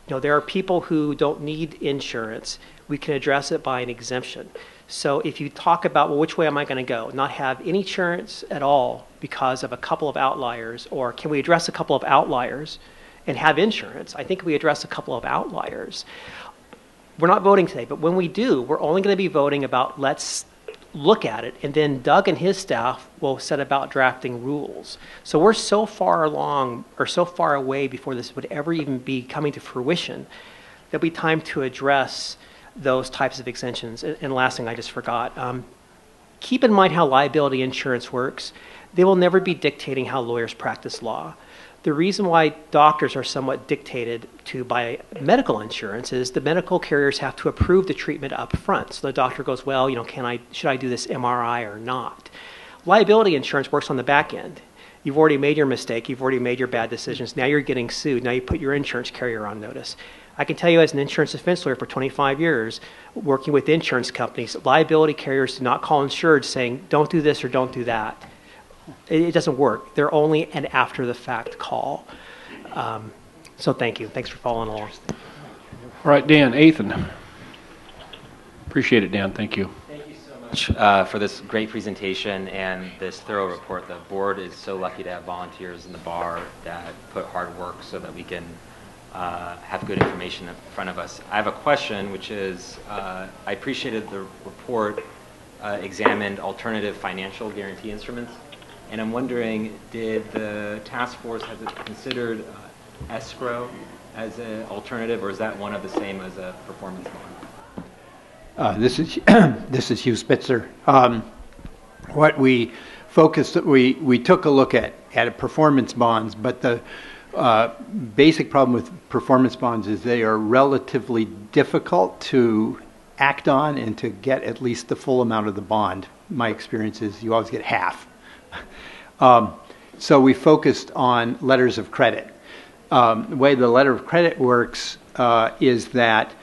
There are people who don't need insurance. We can address it by an exemption. So if you talk about, well, which way am I going to go? Not have any insurance at all because of a couple of outliers, or can we address a couple of outliers and have insurance? I think we address a couple of outliers. We're not voting today, but when we do, we're only going to be voting about let's look at it, and then Doug and his staff will set about drafting rules. So we're so far along, or so far away before this would ever even be coming to fruition, there'll be time to address those types of exemptions. And last thing I just forgot, keep in mind how liability insurance works. They will never be dictating how lawyers practice law. The reason why doctors are somewhat dictated to by medical insurance is the medical carriers have to approve the treatment up front. So the doctor goes, well, should I do this MRI or not? Liability insurance works on the back end. You've already made your mistake. You've already made your bad decisions. Now you're getting sued. Now you put your insurance carrier on notice. I can tell you as an insurance defense lawyer for 25 years, working with insurance companies, liability carriers do not call insureds saying, don't do this or don't do that. It doesn't work. They're only an after-the-fact call. So thank you. Thanks for following along. All right, Dan, Ethan. Appreciate it, Dan. Thank you. Thank you so much for this great presentation and this thorough report. The board is so lucky to have volunteers in the bar that put hard work so that we can have good information in front of us. I have a question, which is, I appreciated the report examined alternative financial guarantee instruments, and I'm wondering, did the task force have considered escrow as an alternative, or is that one of the same as a performance bond? This is Hugh Spitzer. What we focused, we took a look at performance bonds, but basic problem with performance bonds is they are relatively difficult to act on and to get at least the full amount of the bond. My experience is you always get half. So we focused on letters of credit. The way the letter of credit works is that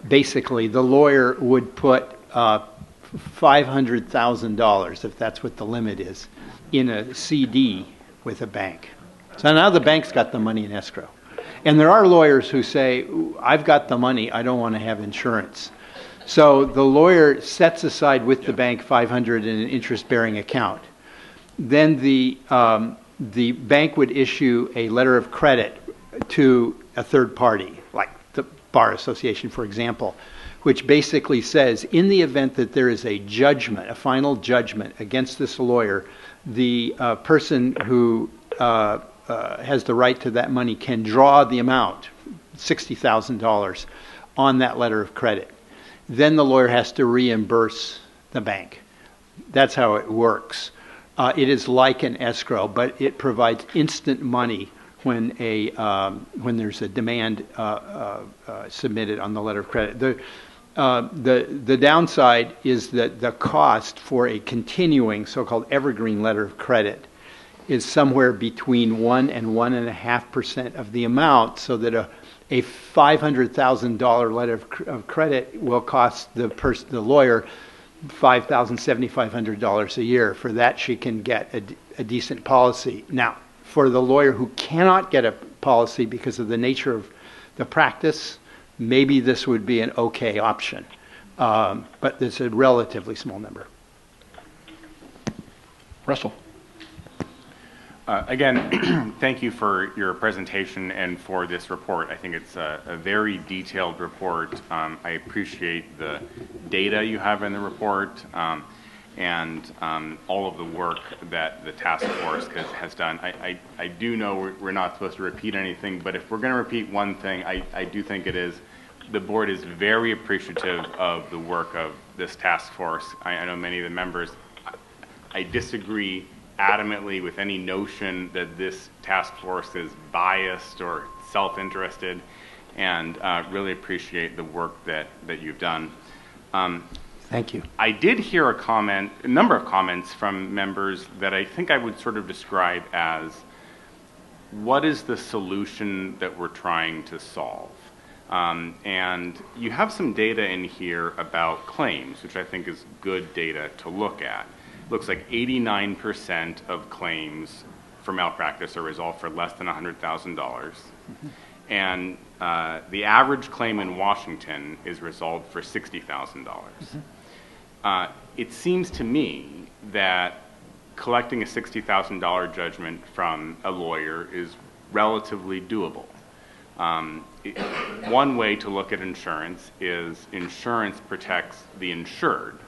basically the lawyer would put $500,000, if that's what the limit is, in a CD with a bank. So now the bank's got the money in escrow. And there are lawyers who say, I've got the money, I don't want to have insurance. So the lawyer sets aside with the bank $500 in an interest-bearing account. Then the bank would issue a letter of credit to a third party, like the Bar Association, for example, which basically says, in the event that there is a judgment, a final judgment against this lawyer, the person who has the right to that money can draw the amount, $60,000, on that letter of credit. Then the lawyer has to reimburse the bank. That's how it works. It is like an escrow, but it provides instant money when there's a demand submitted on the letter of credit. The downside is that the cost for a continuing so-called evergreen letter of credit is somewhere between 1 and 1.5% of the amount, so that a $500,000 letter of credit will cost the lawyer $7,500 a year. For that, she can get a decent policy. Now, for the lawyer who cannot get a policy because of the nature of the practice, maybe this would be an okay option, but it's a relatively small number. Russell. Again, thank you for your presentation and for this report. I think it's a very detailed report. I appreciate the data you have in the report and all of the work that the task force has done. I do know we're not supposed to repeat anything, but if we're going to repeat one thing, I do think it is the board is very appreciative of the work of this task force. I know many of the members. I disagree adamantly with any notion that this task force is biased or self-interested, and really appreciate the work that you've done. Thank you. I did hear a number of comments from members that I think I would sort of describe as, what is the solution that we're trying to solve? And you have some data in here about claims, which I think is good data to look at. Looks like 89% of claims for malpractice are resolved for less than $100,000. And the average claim in Washington is resolved for $60,000. It seems to me that collecting a $60,000 judgment from a lawyer is relatively doable. One way to look at insurance is insurance protects the insured.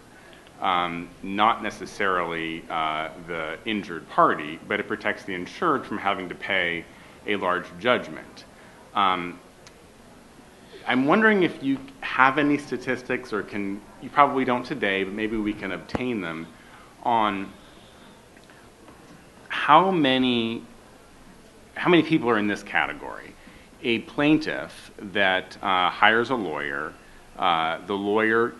Not necessarily the injured party, but it protects the insured from having to pay a large judgment. I'm wondering if you have any statistics, or you probably don't today, but maybe we can obtain them, on how many people are in this category. A plaintiff that hires a lawyer, the lawyer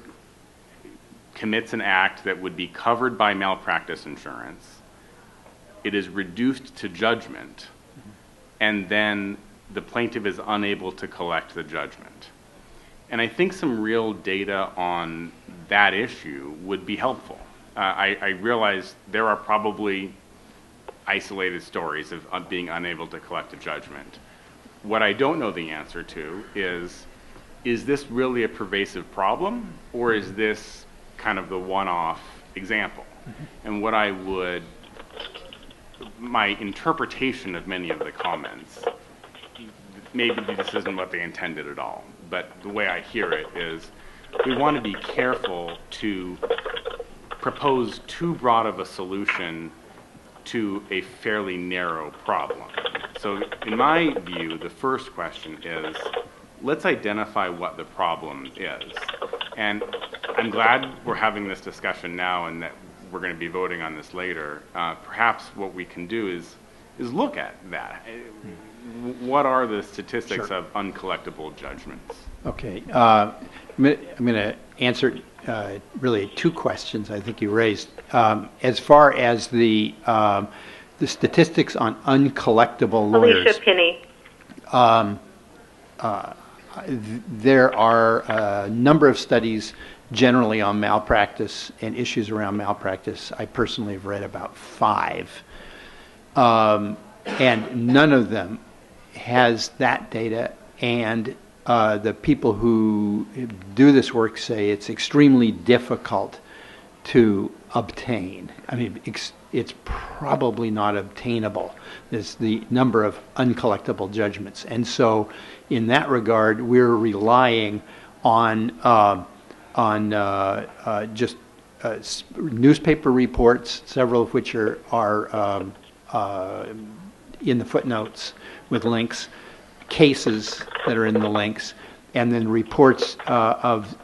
commits an act that would be covered by malpractice insurance, it is reduced to judgment, and then the plaintiff is unable to collect the judgment. And I think some real data on that issue would be helpful. I realize there are probably isolated stories of being unable to collect a judgment. What I don't know the answer to is this really a pervasive problem, or is this kind of the one-off example? And my interpretation of many of the comments, maybe this isn't what they intended at all, but the way I hear it is we want to be careful to propose too broad of a solution to a fairly narrow problem. So in my view, the first question is, let's identify what the problem is. And I'm glad we're having this discussion now and that we're going to be voting on this later. Perhaps what we can do is look at that. What are the statistics of uncollectible judgments? Okay. I'm going to answer really two questions I think you raised. As far as the statistics on uncollectible lawyers. Alicia Pinney. There are a number of studies generally on malpractice and issues around malpractice. I personally have read about 5. And none of them has that data, and the people who do this work say it's extremely difficult to obtain. I mean, it's probably not obtainable. There's the number of uncollectible judgments. And so in that regard, we're relying on just newspaper reports, several of which are in the footnotes with links, cases that are in the links, and then reports of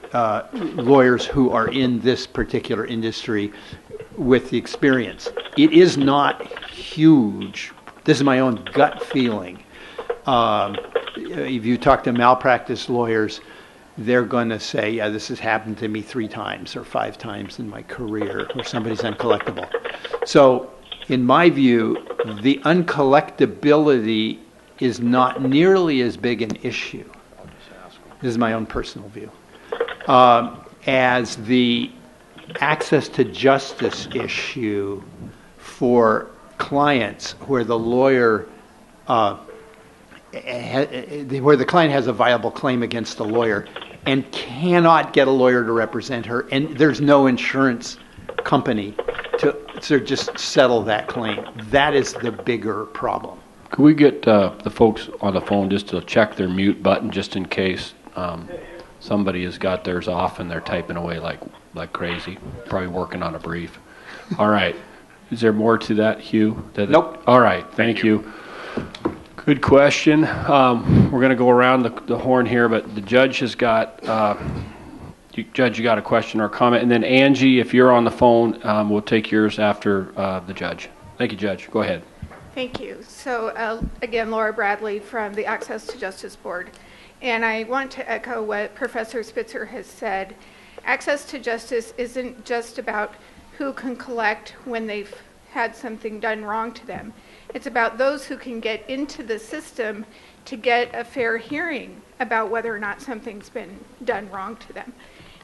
lawyers who are in this particular industry with the experience. It is not huge. This is my own gut feeling. If you talk to malpractice lawyers, they're going to say, yeah, this has happened to me 3 times or 5 times in my career where somebody's uncollectible. So in my view, the uncollectability is not nearly as big an issue. This is my own personal view. As the access to justice issue for clients where the lawyer, where the client has a viable claim against the lawyer and cannot get a lawyer to represent her, and there's no insurance company to just settle that claim. That is the bigger problem. Could we get the folks on the phone just to check their mute button just in case somebody has got theirs off and they're typing away like crazy, probably working on a brief. All right. Is there more to that, Hugh? Nope. All right. Thank you. Good question. We're going to go around the horn here, but the judge has got, Judge, you got a question or a comment? And then Angie, if you're on the phone, we'll take yours after the judge. Thank you, Judge. Go ahead. Thank you. So again, Laura Bradley from the Access to Justice Board. And I want to echo what Professor Spitzer has said. Access to justice isn't just about who can collect when they've had something done wrong to them. It's about those who can get into the system to get a fair hearing about whether or not something's been done wrong to them.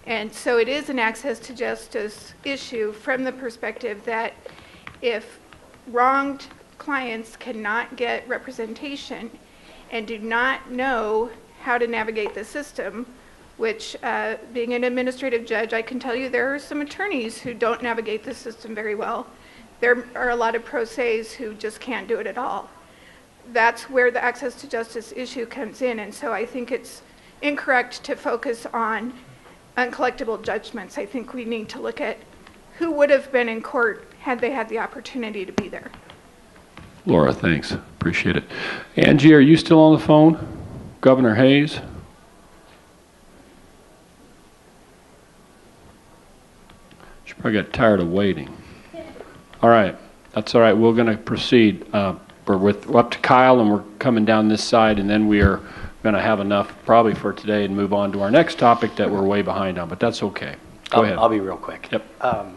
And so it is an access to justice issue from the perspective that if wronged clients cannot get representation and do not know how to navigate the system, which being an administrative judge, I can tell you there are some attorneys who don't navigate the system very well. There are a lot of pro ses who just can't do it at all. That's where the access to justice issue comes in, and so I think it's incorrect to focus on uncollectible judgments. I think we need to look at who would have been in court had they had the opportunity to be there. Laura, thanks. Appreciate it. Angie, are you still on the phone? Governor Hayes? She probably got tired of waiting. All right. That's all right. We're going to proceed. We're up to Kyle, and we're coming down this side, and then we are going to have enough probably for today and move on to our next topic that we're way behind on, but that's okay. Go ahead. I'll be real quick. Yep. I'll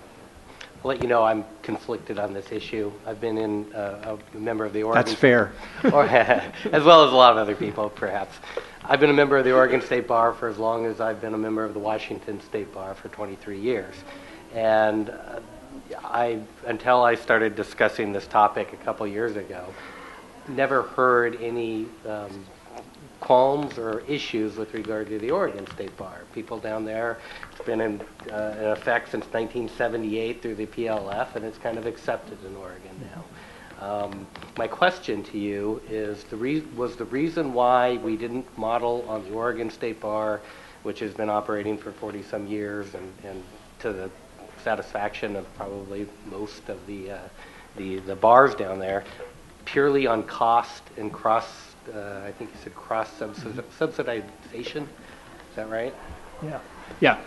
let you know I'm conflicted on this issue. I've been a member of the Oregon... That's fair. As well as a lot of other people, perhaps. I've been a member of the Oregon State Bar for as long as I've been a member of the Washington State Bar for 23 years. And until I started discussing this topic a couple years ago, never heard any qualms or issues with regard to the Oregon State Bar. People down there, it's been in effect since 1978 through the PLF, and it's kind of accepted in Oregon now. My question to you is, was the reason why we didn't model on the Oregon State Bar, which has been operating for 40-some years and to the satisfaction of probably most of the bars down there, purely on cost and I think you said cross subsidization? Is that right? Yeah.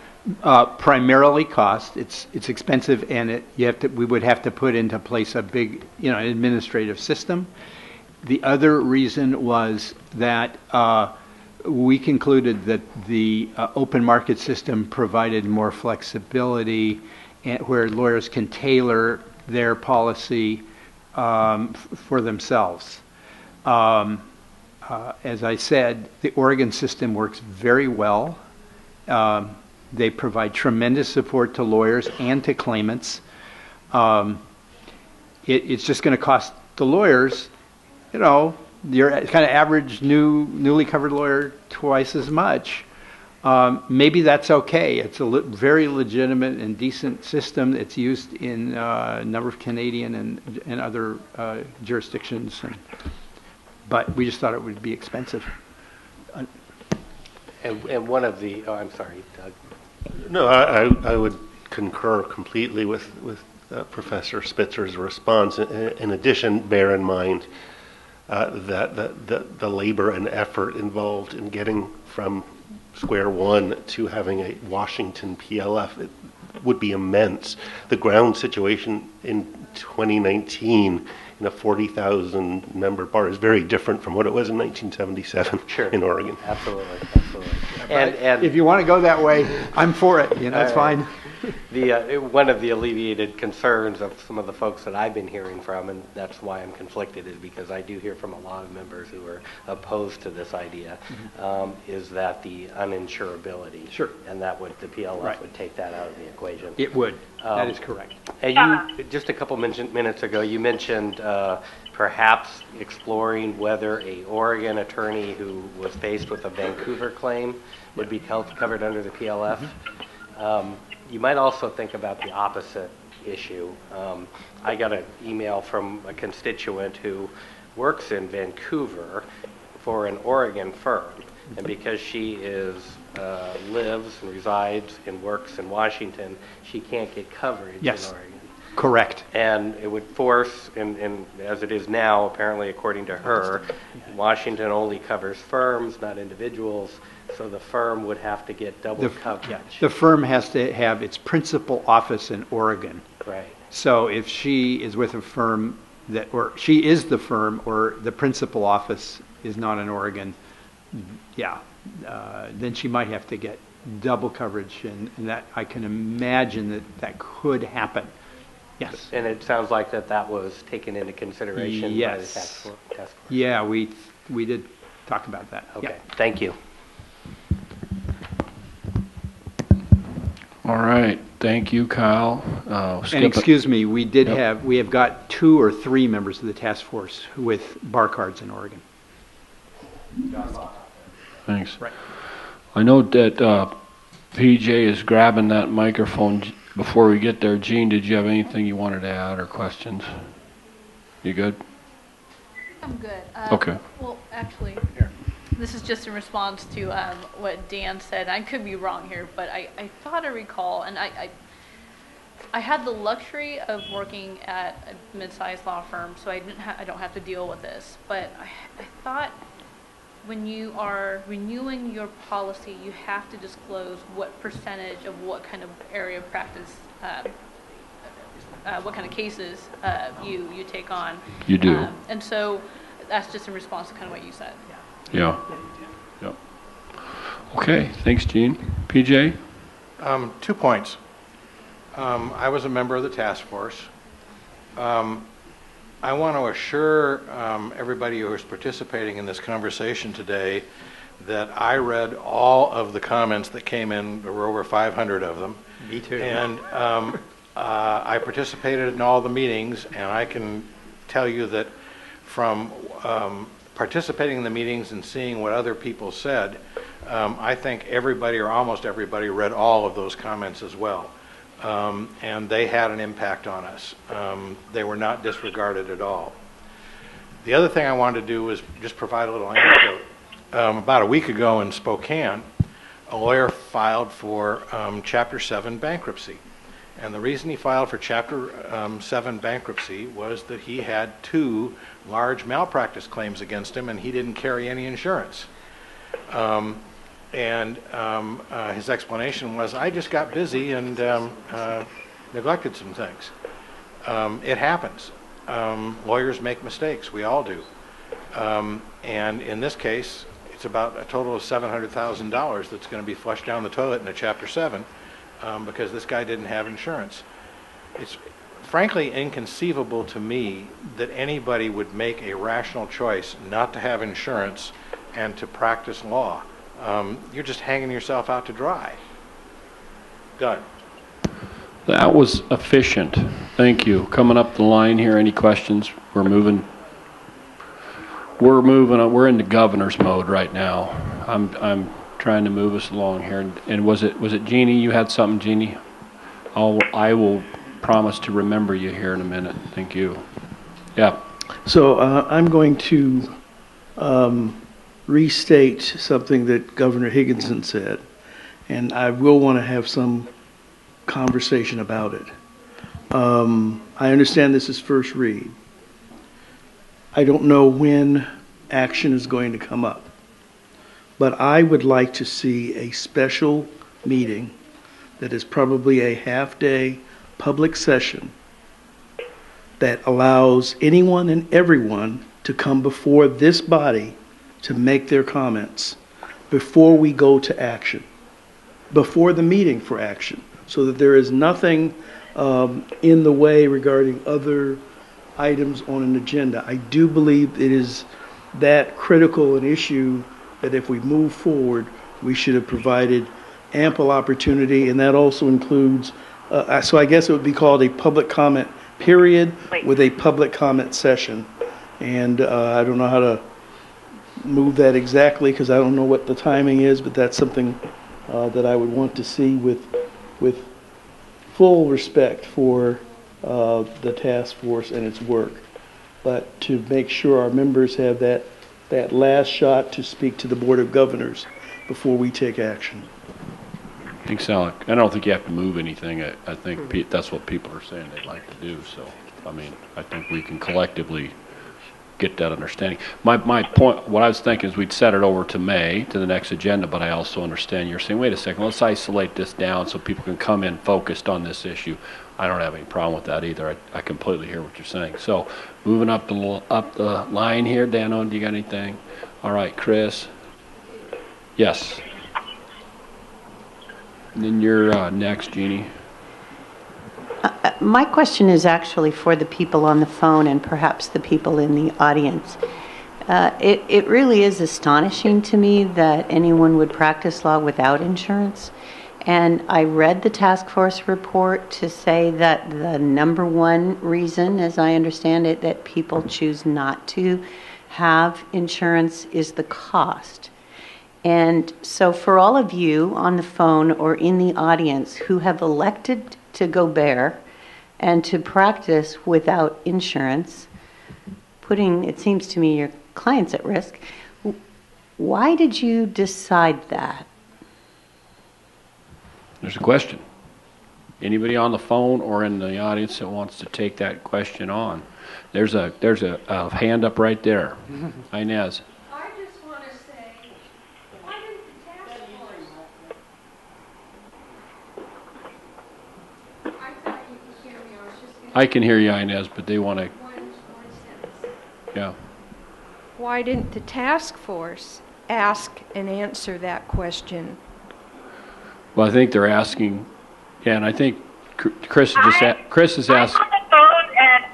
Primarily cost. It's expensive, and we would have to put into place a big, administrative system. The other reason was that we concluded that the open market system provided more flexibility, where lawyers can tailor their policy for themselves. As I said, the Oregon system works very well. They provide tremendous support to lawyers and to claimants. It's just going to cost the lawyers, your kind of average newly covered lawyer twice as much. Maybe that's okay. It's a very legitimate and decent system. It's used in a number of Canadian and other jurisdictions. But we just thought it would be expensive. And one of the, I'm sorry, Doug. No, I would concur completely with Professor Spitzer's response. In addition, bear in mind that the labor and effort involved in getting from square one to having a Washington PLF would be immense. The ground situation in 2019 in a 40,000 member bar is very different from what it was in 1977 in Oregon. Absolutely. And if you want to go that way, I'm for it. It's fine. One of the alleviated concerns of some of the folks that I've been hearing from, and that's why I'm conflicted, is because I do hear from a lot of members who are opposed to this idea, is that the uninsurability. Sure. And that the PLF would take that out of the equation. It would. That is correct. And you, just a couple minutes ago, you mentioned perhaps exploring whether a Oregon attorney who was faced with a Vancouver claim would be covered under the PLF. You might also think about the opposite issue. I got an email from a constituent who works in Vancouver for an Oregon firm, and because she lives and resides and works in Washington, she can't get coverage in Oregon. Correct. And it would force, and as it is now, apparently according to her, Washington only covers firms, not individuals, so the firm would have to get double coverage. The firm has to have its principal office in Oregon. Right. So if she is with a firm or she is the firm, or the principal office is not in Oregon, then she might have to get double coverage, and that I can imagine that could happen. Yes. And it sounds like that was taken into consideration by the task force. Yeah, we did talk about that. Okay. Thank you. All right. Thank you, Kyle. And excuse me, we have got 2 or 3 members of the task force with bar cards in Oregon. Thanks. Right. I know that PJ is grabbing that microphone. Before we get there, Gene, did you have anything you wanted to add or questions? You good? I'm good. Okay. Well, actually, this is just in response to what Dan said. I could be wrong here, but I thought I recall, and I had the luxury of working at a mid-sized law firm, so I don't have to deal with this. But I thought when you are renewing your policy, you have to disclose what percentage of what kind of area of practice, what kind of cases you take on. You do. And so that's just in response to kind of what you said. Yeah. Yep. Okay. Thanks, Gene. PJ? 2 points. I was a member of the task force. I want to assure everybody who is participating in this conversation today that I read all of the comments that came in. There were over 500 of them. Me too. And I participated in all the meetings, and I can tell you that from participating in the meetings and seeing what other people said, I think everybody or almost everybody read all of those comments as well. And they had an impact on us. They were not disregarded at all. The other thing I wanted to do was just provide a little anecdote. About a week ago in Spokane, a lawyer filed for Chapter 7 bankruptcy. And the reason he filed for Chapter 7 bankruptcy was that he had 2 large malpractice claims against him, and he didn't carry any insurance. And his explanation was, I just got busy and neglected some things. It happens. Lawyers make mistakes. We all do. And in this case, it's about a total of $700,000 that's going to be flushed down the toilet in a Chapter 7 because this guy didn't have insurance. It's frankly inconceivable to me that anybody would make a rational choice not to have insurance and to practice law. You're just hanging yourself out to dry. Done. That was efficient. Thank you. Coming up the line here, any questions? We're moving on. We're into governor's mode right now. I'm trying to move us along here. And was it Jeannie? You had something, Jeannie? I will promise to remember you here in a minute. Thank you. Yeah. So I'm going to restate something that Governor Higginson said, and I will want to have some conversation about it. I understand this is first read. I don't know when action is going to come up, but I would like to see a special meeting that is probably a half-day public session that allows anyone and everyone to come before this body to make their comments before we go to action, before the meeting for action, so that there is nothing in the way regarding other items on an agenda. I do believe it is that critical an issue that if we move forward, we should have provided ample opportunity, and that also includes, so I guess it would be called a public comment period with a public comment session. And I don't know how to move that exactly because I don't know what the timing is, but that's something that I would want to see with full respect for the task force and its work, but to make sure our members have that last shot to speak to the Board of Governors before we take action. I think so. I don't think you have to move anything. I think that's what people are saying they'd like to do. So, I mean, I think we can collectively get that understanding. My point, what I was thinking is we'd set it over to May, to the next agenda, but I also understand you're saying, wait a second, let's isolate this down so people can come in focused on this issue. I don't have any problem with that either. I completely hear what you're saying. So, moving up the line here, Dano, do you got anything? All right, Chris. Yes. And then you're next, Jeannie. My question is actually for the people on the phone and perhaps the people in the audience. It really is astonishing to me that anyone would practice law without insurance. And I read the task force report to say that the number one reason, as I understand it, that people choose not to have insurance is the cost. And so for all of you on the phone or in the audience who have elected to go bare and to practice without insurance, putting, it seems to me, your clients at risk, why did you decide that? There's a question. Anybody on the phone or in the audience that wants to take that question on? There's a hand up right there. Inez. I just want to say, why didn't the task force? I thought you could hear me. I was just going to. I can hear you, Inez, but they want to. One sentence. Yeah. Why didn't the task force ask and answer that question? Well, I think they're asking, yeah, and I think Chris is asking. I'm on the phone, and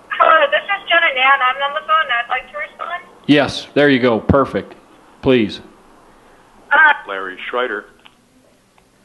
hello, this is Jen and Ann. I'm on the phone, and I'd like to respond. Yes, there you go. Perfect. Please. Larry Schreider.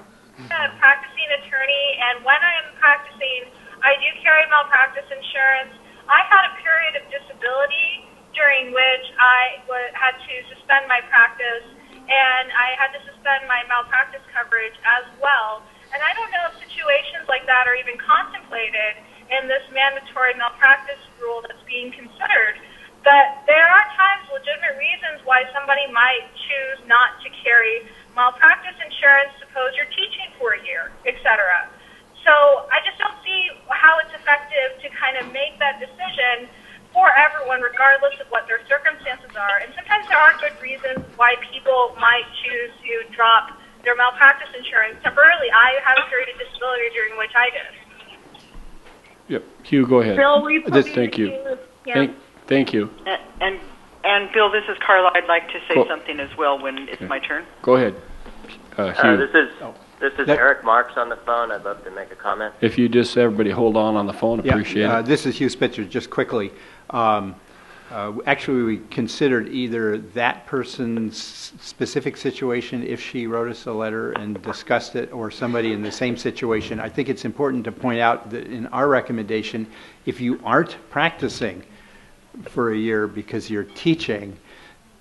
I'm a practicing attorney, and when I'm practicing, I do carry malpractice insurance. I had a period of disability during which I had to suspend my practice, and I had to suspend my malpractice coverage as well. And I don't know if situations like that are even contemplated in this mandatory malpractice rule that's being considered. But there are times, legitimate reasons why somebody might choose not to carry malpractice insurance, suppose you're teaching for a year, etc. So I just don't see how it's effective to kind of make that decision for for everyone, regardless of what their circumstances are. And sometimes there are good reasons why people might choose to drop their malpractice insurance temporarily. I had a period of disability during which I did. Yep. Hugh, go ahead. Bill, will you put me Thank in you. the queue? Thank you. And Bill, this is Carla. I'd like to say Cool. something as well when it's my turn. Go ahead. Hugh. This is Eric Marks on the phone. I'd love to make a comment. If you just, everybody hold on the phone, appreciate it. This is Hugh Spitzer, just quickly. Actually, we considered either that person's specific situation, if she wrote us a letter and discussed it, or somebody in the same situation. I think it's important to point out that in our recommendation, if you aren't practicing for a year because you're teaching,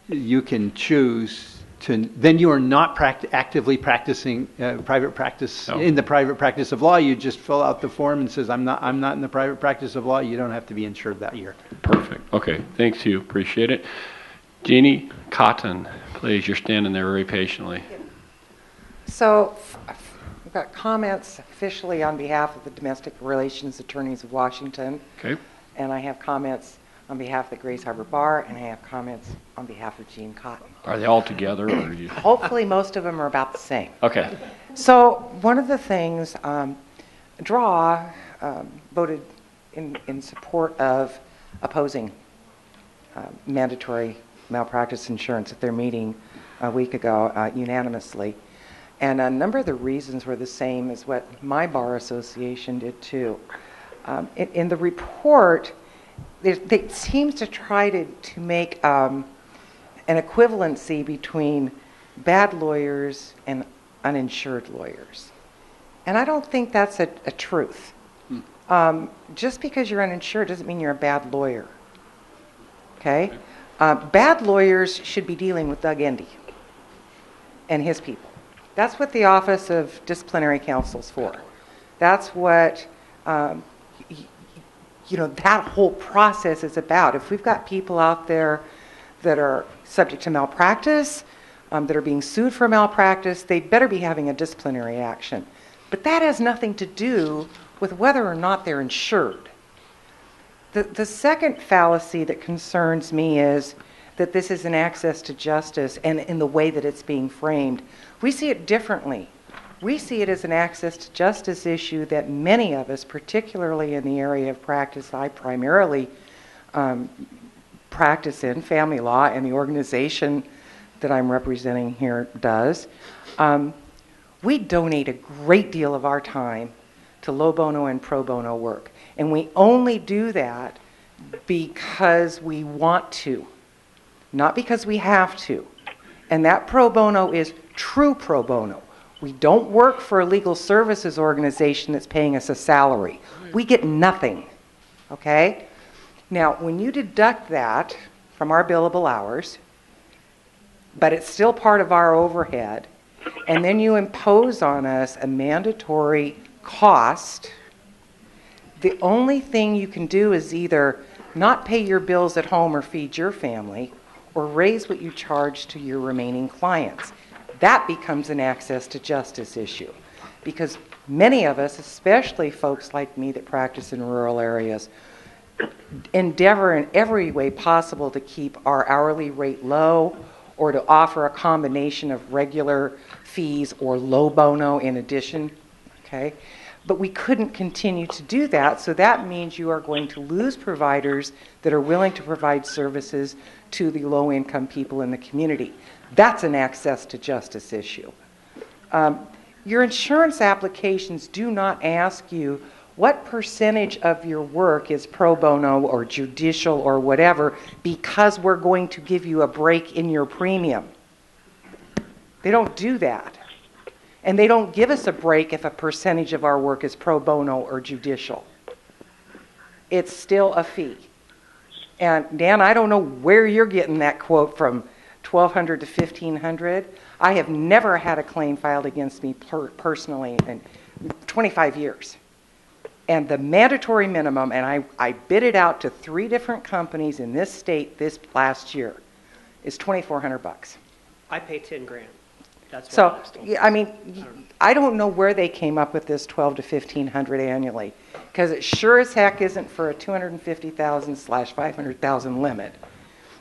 you can choose to, then you are not actively practicing private practice. In the private practice of law, you just fill out the form and says, I'm not in the private practice of law. You don't have to be insured that year. Perfect. Okay. Thanks, Hugh. Appreciate it. Jeannie Cotton, please. You're standing there very patiently. So I've got comments officially on behalf of the Domestic Relations Attorneys of Washington. Okay. And I have comments on behalf of the Grays Harbor Bar, and I have comments on behalf of Jean Cotton. Are they all together? Or are you... Hopefully most of them are about the same. Okay. So one of the things, DRAW voted in support of opposing mandatory malpractice insurance at their meeting a week ago unanimously. And a number of the reasons were the same as what my bar association did too. In the report, it seems to try to make an equivalency between bad lawyers and uninsured lawyers. And I don't think that's a truth. Just because you're uninsured doesn't mean you're a bad lawyer. Okay? Bad lawyers should be dealing with Doug Endy and his people. That's what the Office of Disciplinary Counsel's for. That's what that whole process is about. If we've got people out there that are subject to malpractice, that are being sued for malpractice, they better be having a disciplinary action. But that has nothing to do with whether or not they're insured. The second fallacy that concerns me is that this is an access to justice, and in the way that it's being framed. We see it differently. We see it as an access to justice issue that many of us, particularly in the area of practice I primarily practice in, family law, and the organization that I'm representing here does. We donate a great deal of our time to low bono and pro bono work. And we only do that because we want to, not because we have to. And that pro bono is true pro bono. We don't work for a legal services organization that's paying us a salary. We get nothing, okay? Now, when you deduct that from our billable hours, but it's still part of our overhead, and then you impose on us a mandatory cost, the only thing you can do is either not pay your bills at home or feed your family, or raise what you charge to your remaining clients. That becomes an access to justice issue, because many of us, especially folks like me that practice in rural areas, endeavor in every way possible to keep our hourly rate low, or to offer a combination of regular fees or low bono in addition, okay? But we couldn't continue to do that, so that means you are going to lose providers that are willing to provide services to the low-income people in the community. That's an access to justice issue. Your insurance applications do not ask you what percentage of your work is pro bono or judicial or whatever, because we're going to give you a break in your premium. They don't do that. And they don't give us a break if a percentage of our work is pro bono or judicial. It's still a fee. And Dan, I don't know where you're getting that quote from, $1,200 to $1,500. I have never had a claim filed against me personally in 25 years. And the mandatory minimum, and I bid it out to 3 different companies in this state this last year, is $2,400. I pay $10,000. That's So, what I was told. yeah, I mean, I don't know where they came up with this 12 to 1,500 annually, because it sure as heck isn't for a 250,000 / 500,000 limit,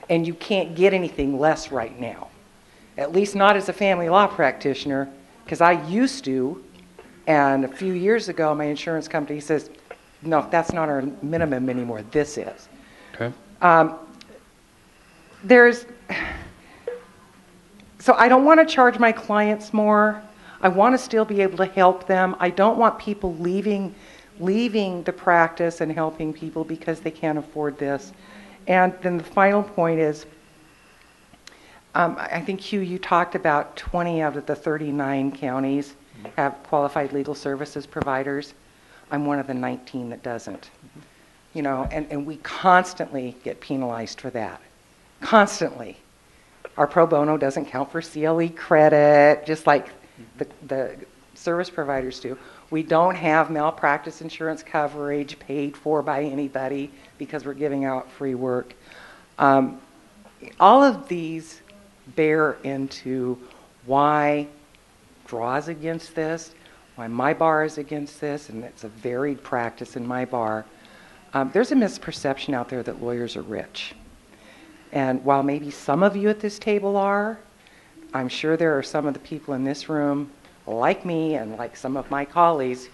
and you can't get anything less right now. At least not as a family law practitioner, because I used to, and a few years ago, my insurance company says, no, that's not our minimum anymore. This is. Okay. So I don't want to charge my clients more. I want to still be able to help them. I don't want people leaving the practice and helping people because they can't afford this. And then the final point is, I think, Hugh, you talked about 20 out of the 39 counties have qualified legal services providers. I'm one of the 19 that doesn't. You know, and we constantly get penalized for that. Constantly. Our pro bono doesn't count for CLE credit, just like the service providers do. We don't have malpractice insurance coverage paid for by anybody because we're giving out free work. All of these bear into why draws against this, why my bar is against this, and it's a varied practice in my bar. There's a misperception out there that lawyers are rich. And while maybe some of you at this table are, I'm sure there are some of the people in this room, like me and like some of my colleagues,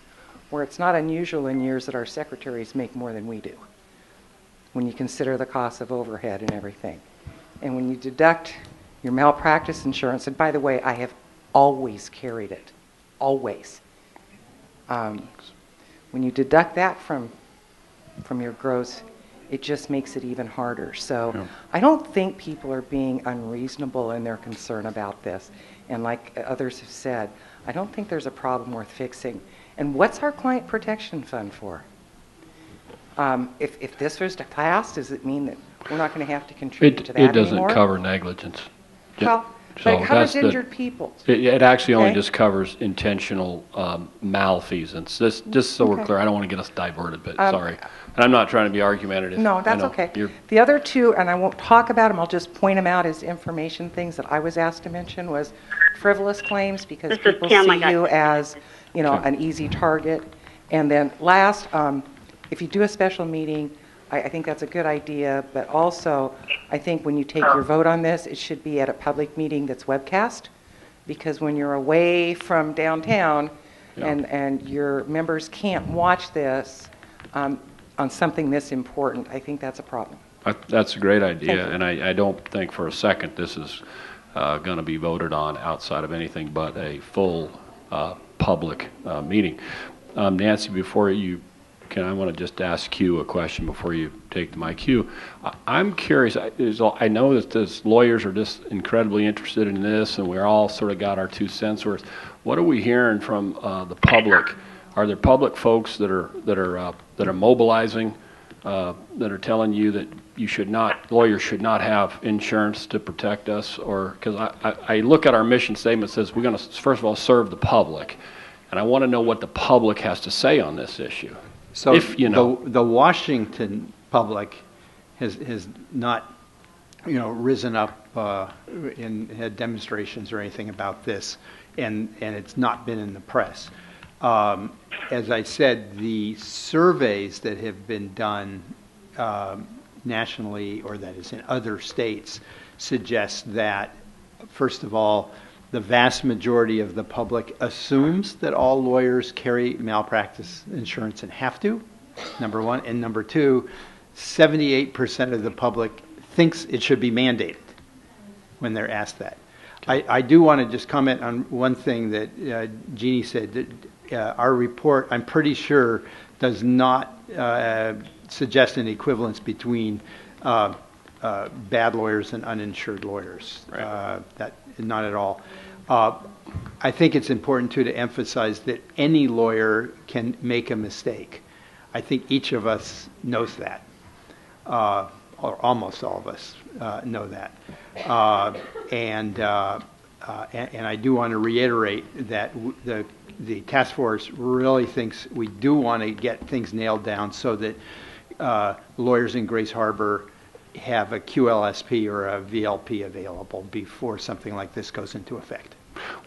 where it's not unusual in years that our secretaries make more than we do, when you consider the cost of overhead and everything. And when you deduct your malpractice insurance, and by the way, I have always carried it, always. When you deduct that from your gross, it just makes it even harder. So yeah. I don't think people are being unreasonable in their concern about this. And like others have said, I don't think there's a problem worth fixing. And what's our client protection fund for? If this was to pass, does it mean that we're not going to have to contribute to that anymore? It doesn't cover negligence. Well, but it covers injured people. It actually only just covers intentional malfeasance. Just so we're clear, I don't want to get us diverted, but sorry. And I'm not trying to be argumentative. No, that's okay. The other two, and I won't talk about them, I'll just point them out as information things that I was asked to mention, was frivolous claims, because people see you as, you know, an easy target. And then last, if you do a special meeting, I think that's a good idea, but also I think when you take your vote on this, it should be at a public meeting that's webcast, because when you're away from downtown and your members can't watch this on something this important, I think that's a problem. That's a great idea, and I don't think for a second this is going to be voted on outside of anything but a full public meeting. Nancy, before you I want to just ask you a question before you take the mic. Hugh, I'm curious. I know that those lawyers are just incredibly interested in this, and we're all sort of got our 2 cents worth. What are we hearing from the public? Are there public folks that are mobilizing, that are telling you that lawyers should not have insurance to protect us? Or because I look at our mission statement, it says we're going to first of all serve the public, and I want to know what the public has to say on this issue. So if, you know, the Washington public has not, you know, risen up in had demonstrations or anything about this, and it's not been in the press. As I said, the surveys that have been done nationally, or that is in other states, suggest that, first of all, the vast majority of the public assumes that all lawyers carry malpractice insurance and have to, number one. And number two, 78% of the public thinks it should be mandated when they're asked that. I do want to just comment on one thing that Jeannie said, that our report, I'm pretty sure, does not suggest an equivalence between bad lawyers and uninsured lawyers. Right. That not at all. I think it's important too to emphasize that any lawyer can make a mistake. I think each of us knows that, or almost all of us know that. And I do want to reiterate that the task force really thinks we do want to get things nailed down so that lawyers in Grace Harbor have a QLSP or a VLP available before something like this goes into effect.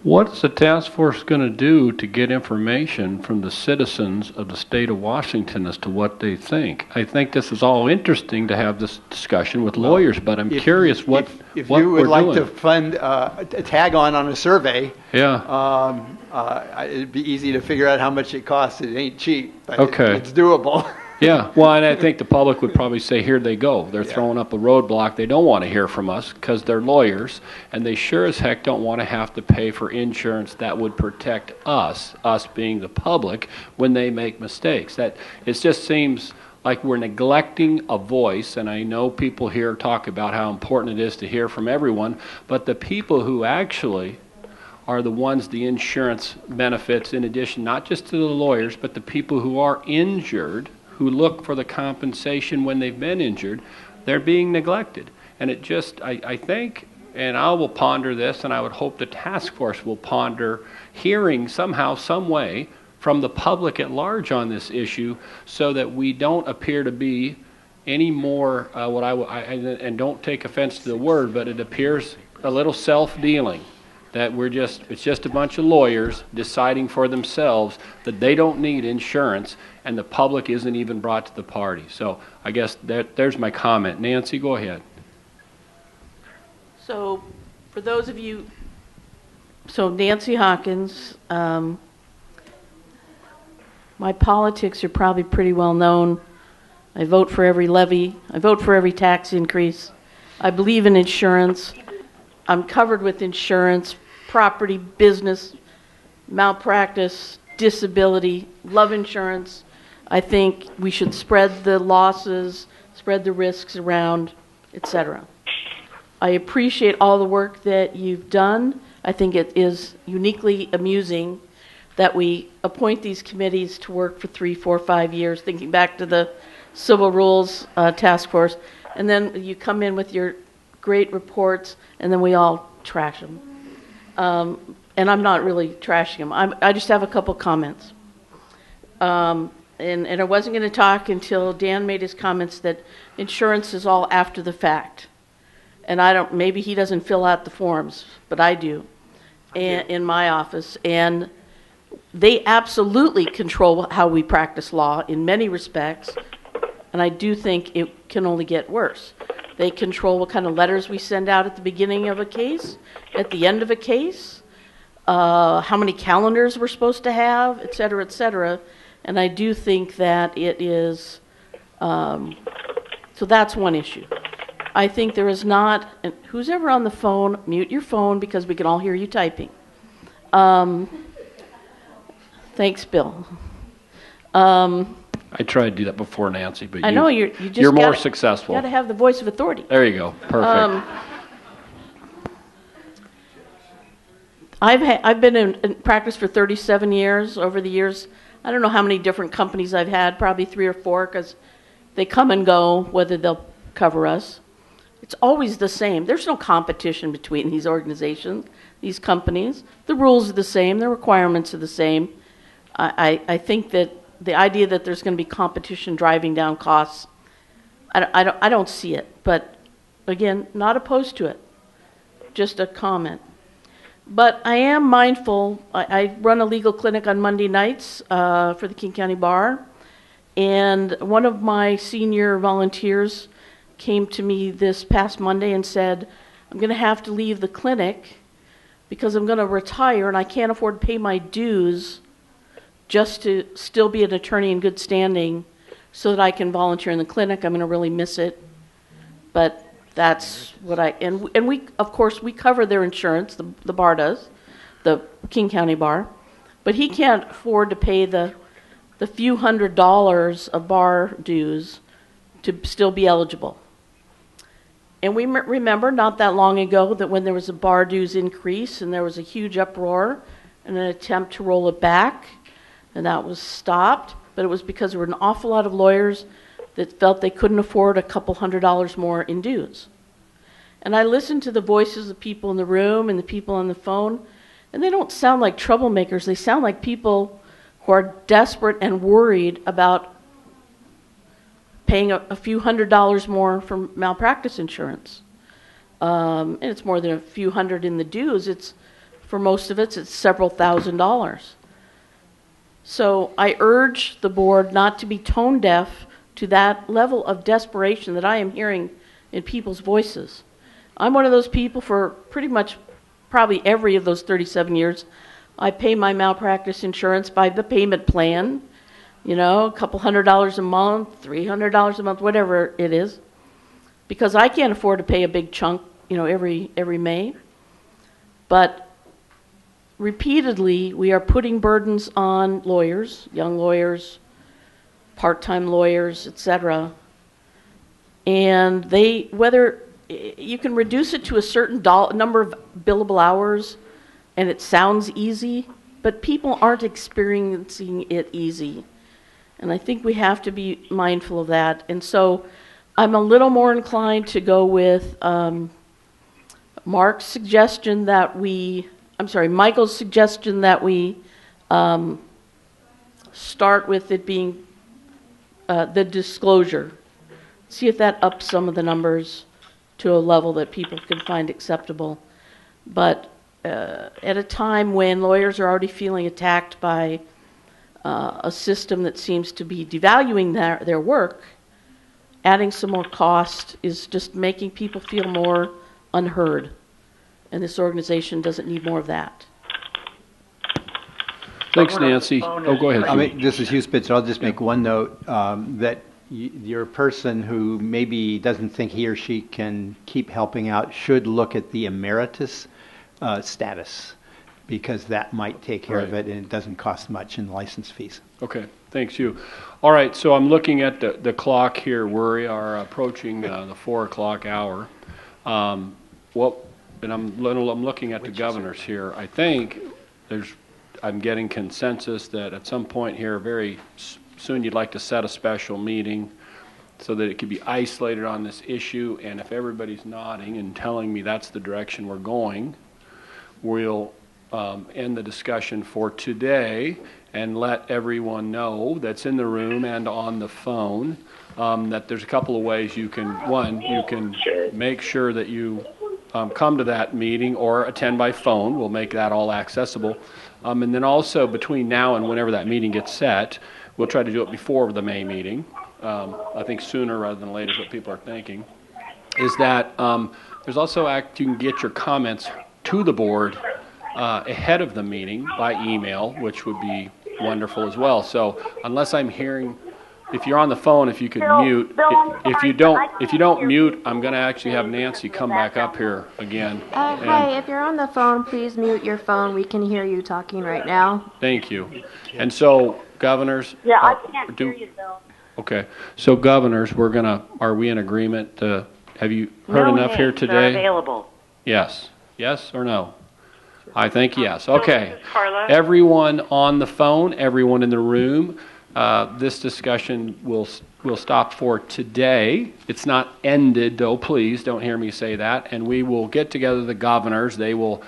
What's the task force going to do to get information from the citizens of the state of Washington as to what they think? I think this is all interesting to have this discussion with lawyers, but I'm curious what if what you would we're like doing. to fund a tag on a survey, Yeah. It'd be easy to figure out how much it costs. It ain't cheap, but Okay. it's doable. Yeah, well, and I think the public would probably say, here they go. They're throwing up a roadblock. They don't want to hear from us because they're lawyers, and they sure as heck don't want to have to pay for insurance that would protect us being the public, when they make mistakes. That it just seems like we're neglecting a voice, and I know people here talk about how important it is to hear from everyone, but the people who actually are the ones the insurance benefits, in addition, not just to the lawyers, but the people who are injured, who look for the compensation when they've been injured, they're being neglected. And it just, I think, and I will ponder this, and I would hope the task force will ponder hearing somehow, some way, from the public at large on this issue, so that we don't appear to be any more, and don't take offense to the word, but it appears a little self-dealing. That it's just a bunch of lawyers deciding for themselves that they don't need insurance, and the public isn't even brought to the party. So I guess there's my comment. Nancy, go ahead. So for those of you, Nancy Hawkins, my politics are probably pretty well known. I vote for every levy. I vote for every tax increase. I believe in insurance. I'm covered with insurance, property, business, malpractice, disability, love insurance. I think we should spread the losses, spread the risks around, etc. I appreciate all the work that you've done. I think it is uniquely amusing that we appoint these committees to work for 3, 4, 5 years, thinking back to the Civil Rules Task Force, and then you come in with your great reports, and then we all trash them. And I'm not really trashing them. I just have a couple comments. And I wasn't going to talk until Dan made his comments that insurance is all after the fact. And maybe he doesn't fill out the forms, but I do, in my office. And they absolutely control how we practice law in many respects. And I do think it can only get worse. They control what kind of letters we send out at the beginning of a case, at the end of a case, how many calendars we're supposed to have, et cetera, et cetera. And I do think that it is, so that's one issue. I think there is not, and who's ever on the phone, mute your phone because we can all hear you typing. Thanks, Bill. I tried to do that before, Nancy, but I know you're more successful. You got to have the voice of authority. There you go. Perfect. I've been in practice for 37 years. Over the years, I don't know how many different companies I've had, probably 3 or 4, because they come and go, whether they'll cover us. It's always the same. There's no competition between these organizations, these companies. The rules are the same. The requirements are the same. I think that the idea that there's going to be competition driving down costs, I don't see it. But again, not opposed to it. Just a comment. But I am mindful. I run a legal clinic on Monday nights for the King County Bar. And one of my senior volunteers came to me this past Monday and said, I'm going to have to leave the clinic because I'm going to retire and I can't afford to pay my dues just to still be an attorney in good standing so that I can volunteer in the clinic. I'm going to really miss it. But that's what and we, of course, we cover their insurance, the bar does, the King County Bar. But he can't afford to pay the few $100s of bar dues to still be eligible. And we remember not that long ago that when there was a bar dues increase and there was a huge uproar and an attempt to roll it back, and that was stopped, but it was because there were an awful lot of lawyers that felt they couldn't afford a couple $100s more in dues. And I listened to the voices of people in the room and the people on the phone, and they don't sound like troublemakers. They sound like people who are desperate and worried about paying a few $100s more for malpractice insurance. And it's more than a few hundred in the dues. It's For most of it, it's several $1,000s. So I urge the board not to be tone deaf to that level of desperation that I am hearing in people's voices. I'm one of those people for pretty much probably every of those 37 years. I pay my malpractice insurance by the payment plan, you know, a couple $100 a month, $300 a month, whatever it is, because I can't afford to pay a big chunk, you know, every May. But repeatedly, we are putting burdens on lawyers, young lawyers, part-time lawyers, etc. And whether you can reduce it to a certain number of billable hours, and it sounds easy, but people aren't experiencing it easy. And I think we have to be mindful of that. And so I'm a little more inclined to go with Michael's suggestion that we start with it being the disclosure. See if that ups some of the numbers to a level that people can find acceptable. But at a time when lawyers are already feeling attacked by a system that seems to be devaluing their work, adding some more cost is just making people feel more unheard. And this organization doesn't need more of that. Thanks, Nancy. Oh, go ahead. This is Hugh Spitzer. I'll just make one note that your person who maybe doesn't think he or she can keep helping out should look at the emeritus status, because that might take care of it, and it doesn't cost much in license fees. Okay, thanks, Hugh. All right, so I'm looking at the clock here. We are approaching the 4 o'clock hour. And I'm looking at the governors here. I think I'm getting consensus that at some point here very soon you'd like to set a special meeting so that it could be isolated on this issue. And if everybody's nodding and telling me that's the direction we're going, we'll end the discussion for today and let everyone know that's in the room and on the phone that there's a couple of ways you can, you can make sure that you come to that meeting or attend by phone. We'll make that all accessible. And then also between now and whenever that meeting gets set, we'll try to do it before the May meeting. I think sooner rather than later is what people are thinking. Is that there's also you can get your comments to the board ahead of the meeting by email, which would be wonderful as well. So unless I'm hearing, if you're on the phone, if you could mute. If you don't mute, I'm going to actually have Nancy come back up here again. Hi, if you're on the phone, please mute your phone. We can hear you talking right now. Thank you. And so, governors. Yeah, I can't hear you, Bill. Okay. So, governors, are we in agreement? Have you heard enough here today? No names are available. Yes. Yes or no? I think yes. Okay. Carla? Everyone on the phone, everyone in the room. This discussion will stop for today. It's not ended, though. Please don't hear me say that. And we will get together the governors. They will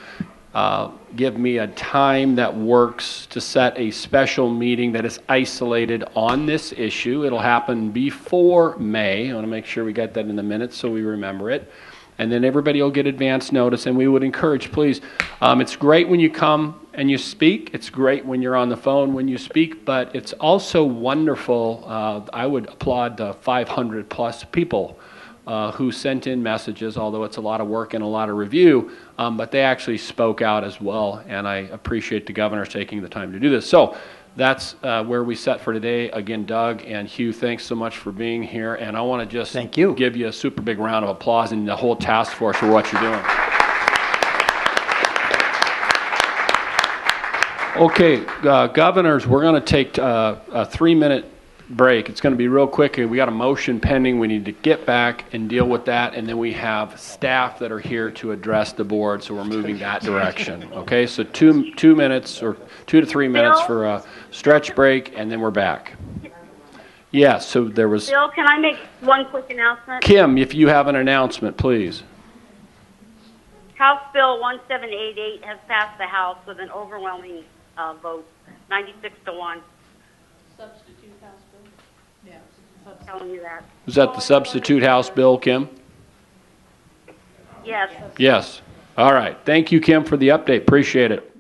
give me a time that works to set a special meeting that is isolated on this issue. It'll happen before May. I want to make sure we get that in the minutes so we remember it. And then everybody will get advance notice, and we would encourage, please, it's great when you come and you speak. It's great when you're on the phone when you speak, but it's also wonderful. I would applaud the 500 plus people who sent in messages, although it's a lot of work and a lot of review, but they actually spoke out as well, and I appreciate the governors taking the time to do this. So that's where we set for today. Again, Doug and Hugh, thanks so much for being here, and I want to just give you a super big round of applause and the whole task force for what you're doing. Okay, governors, we're going to take a 3-minute break. It's going to be real quick. We got a motion pending. We need to get back and deal with that, and then we have staff that are here to address the board, so we're moving that direction. Okay, so 2 minutes or 2 to 3 minutes for a stretch break, and then we're back. Yeah, so there was... Bill, can I make one quick announcement? Kim, if you have an announcement, please. House Bill 1788 has passed the House with an overwhelming vote, 96-1. Substitute House bill? Yeah. I'm telling you that. Was that the substitute House bill, Kim? Yes. Yes. All right. Thank you, Kim, for the update. Appreciate it.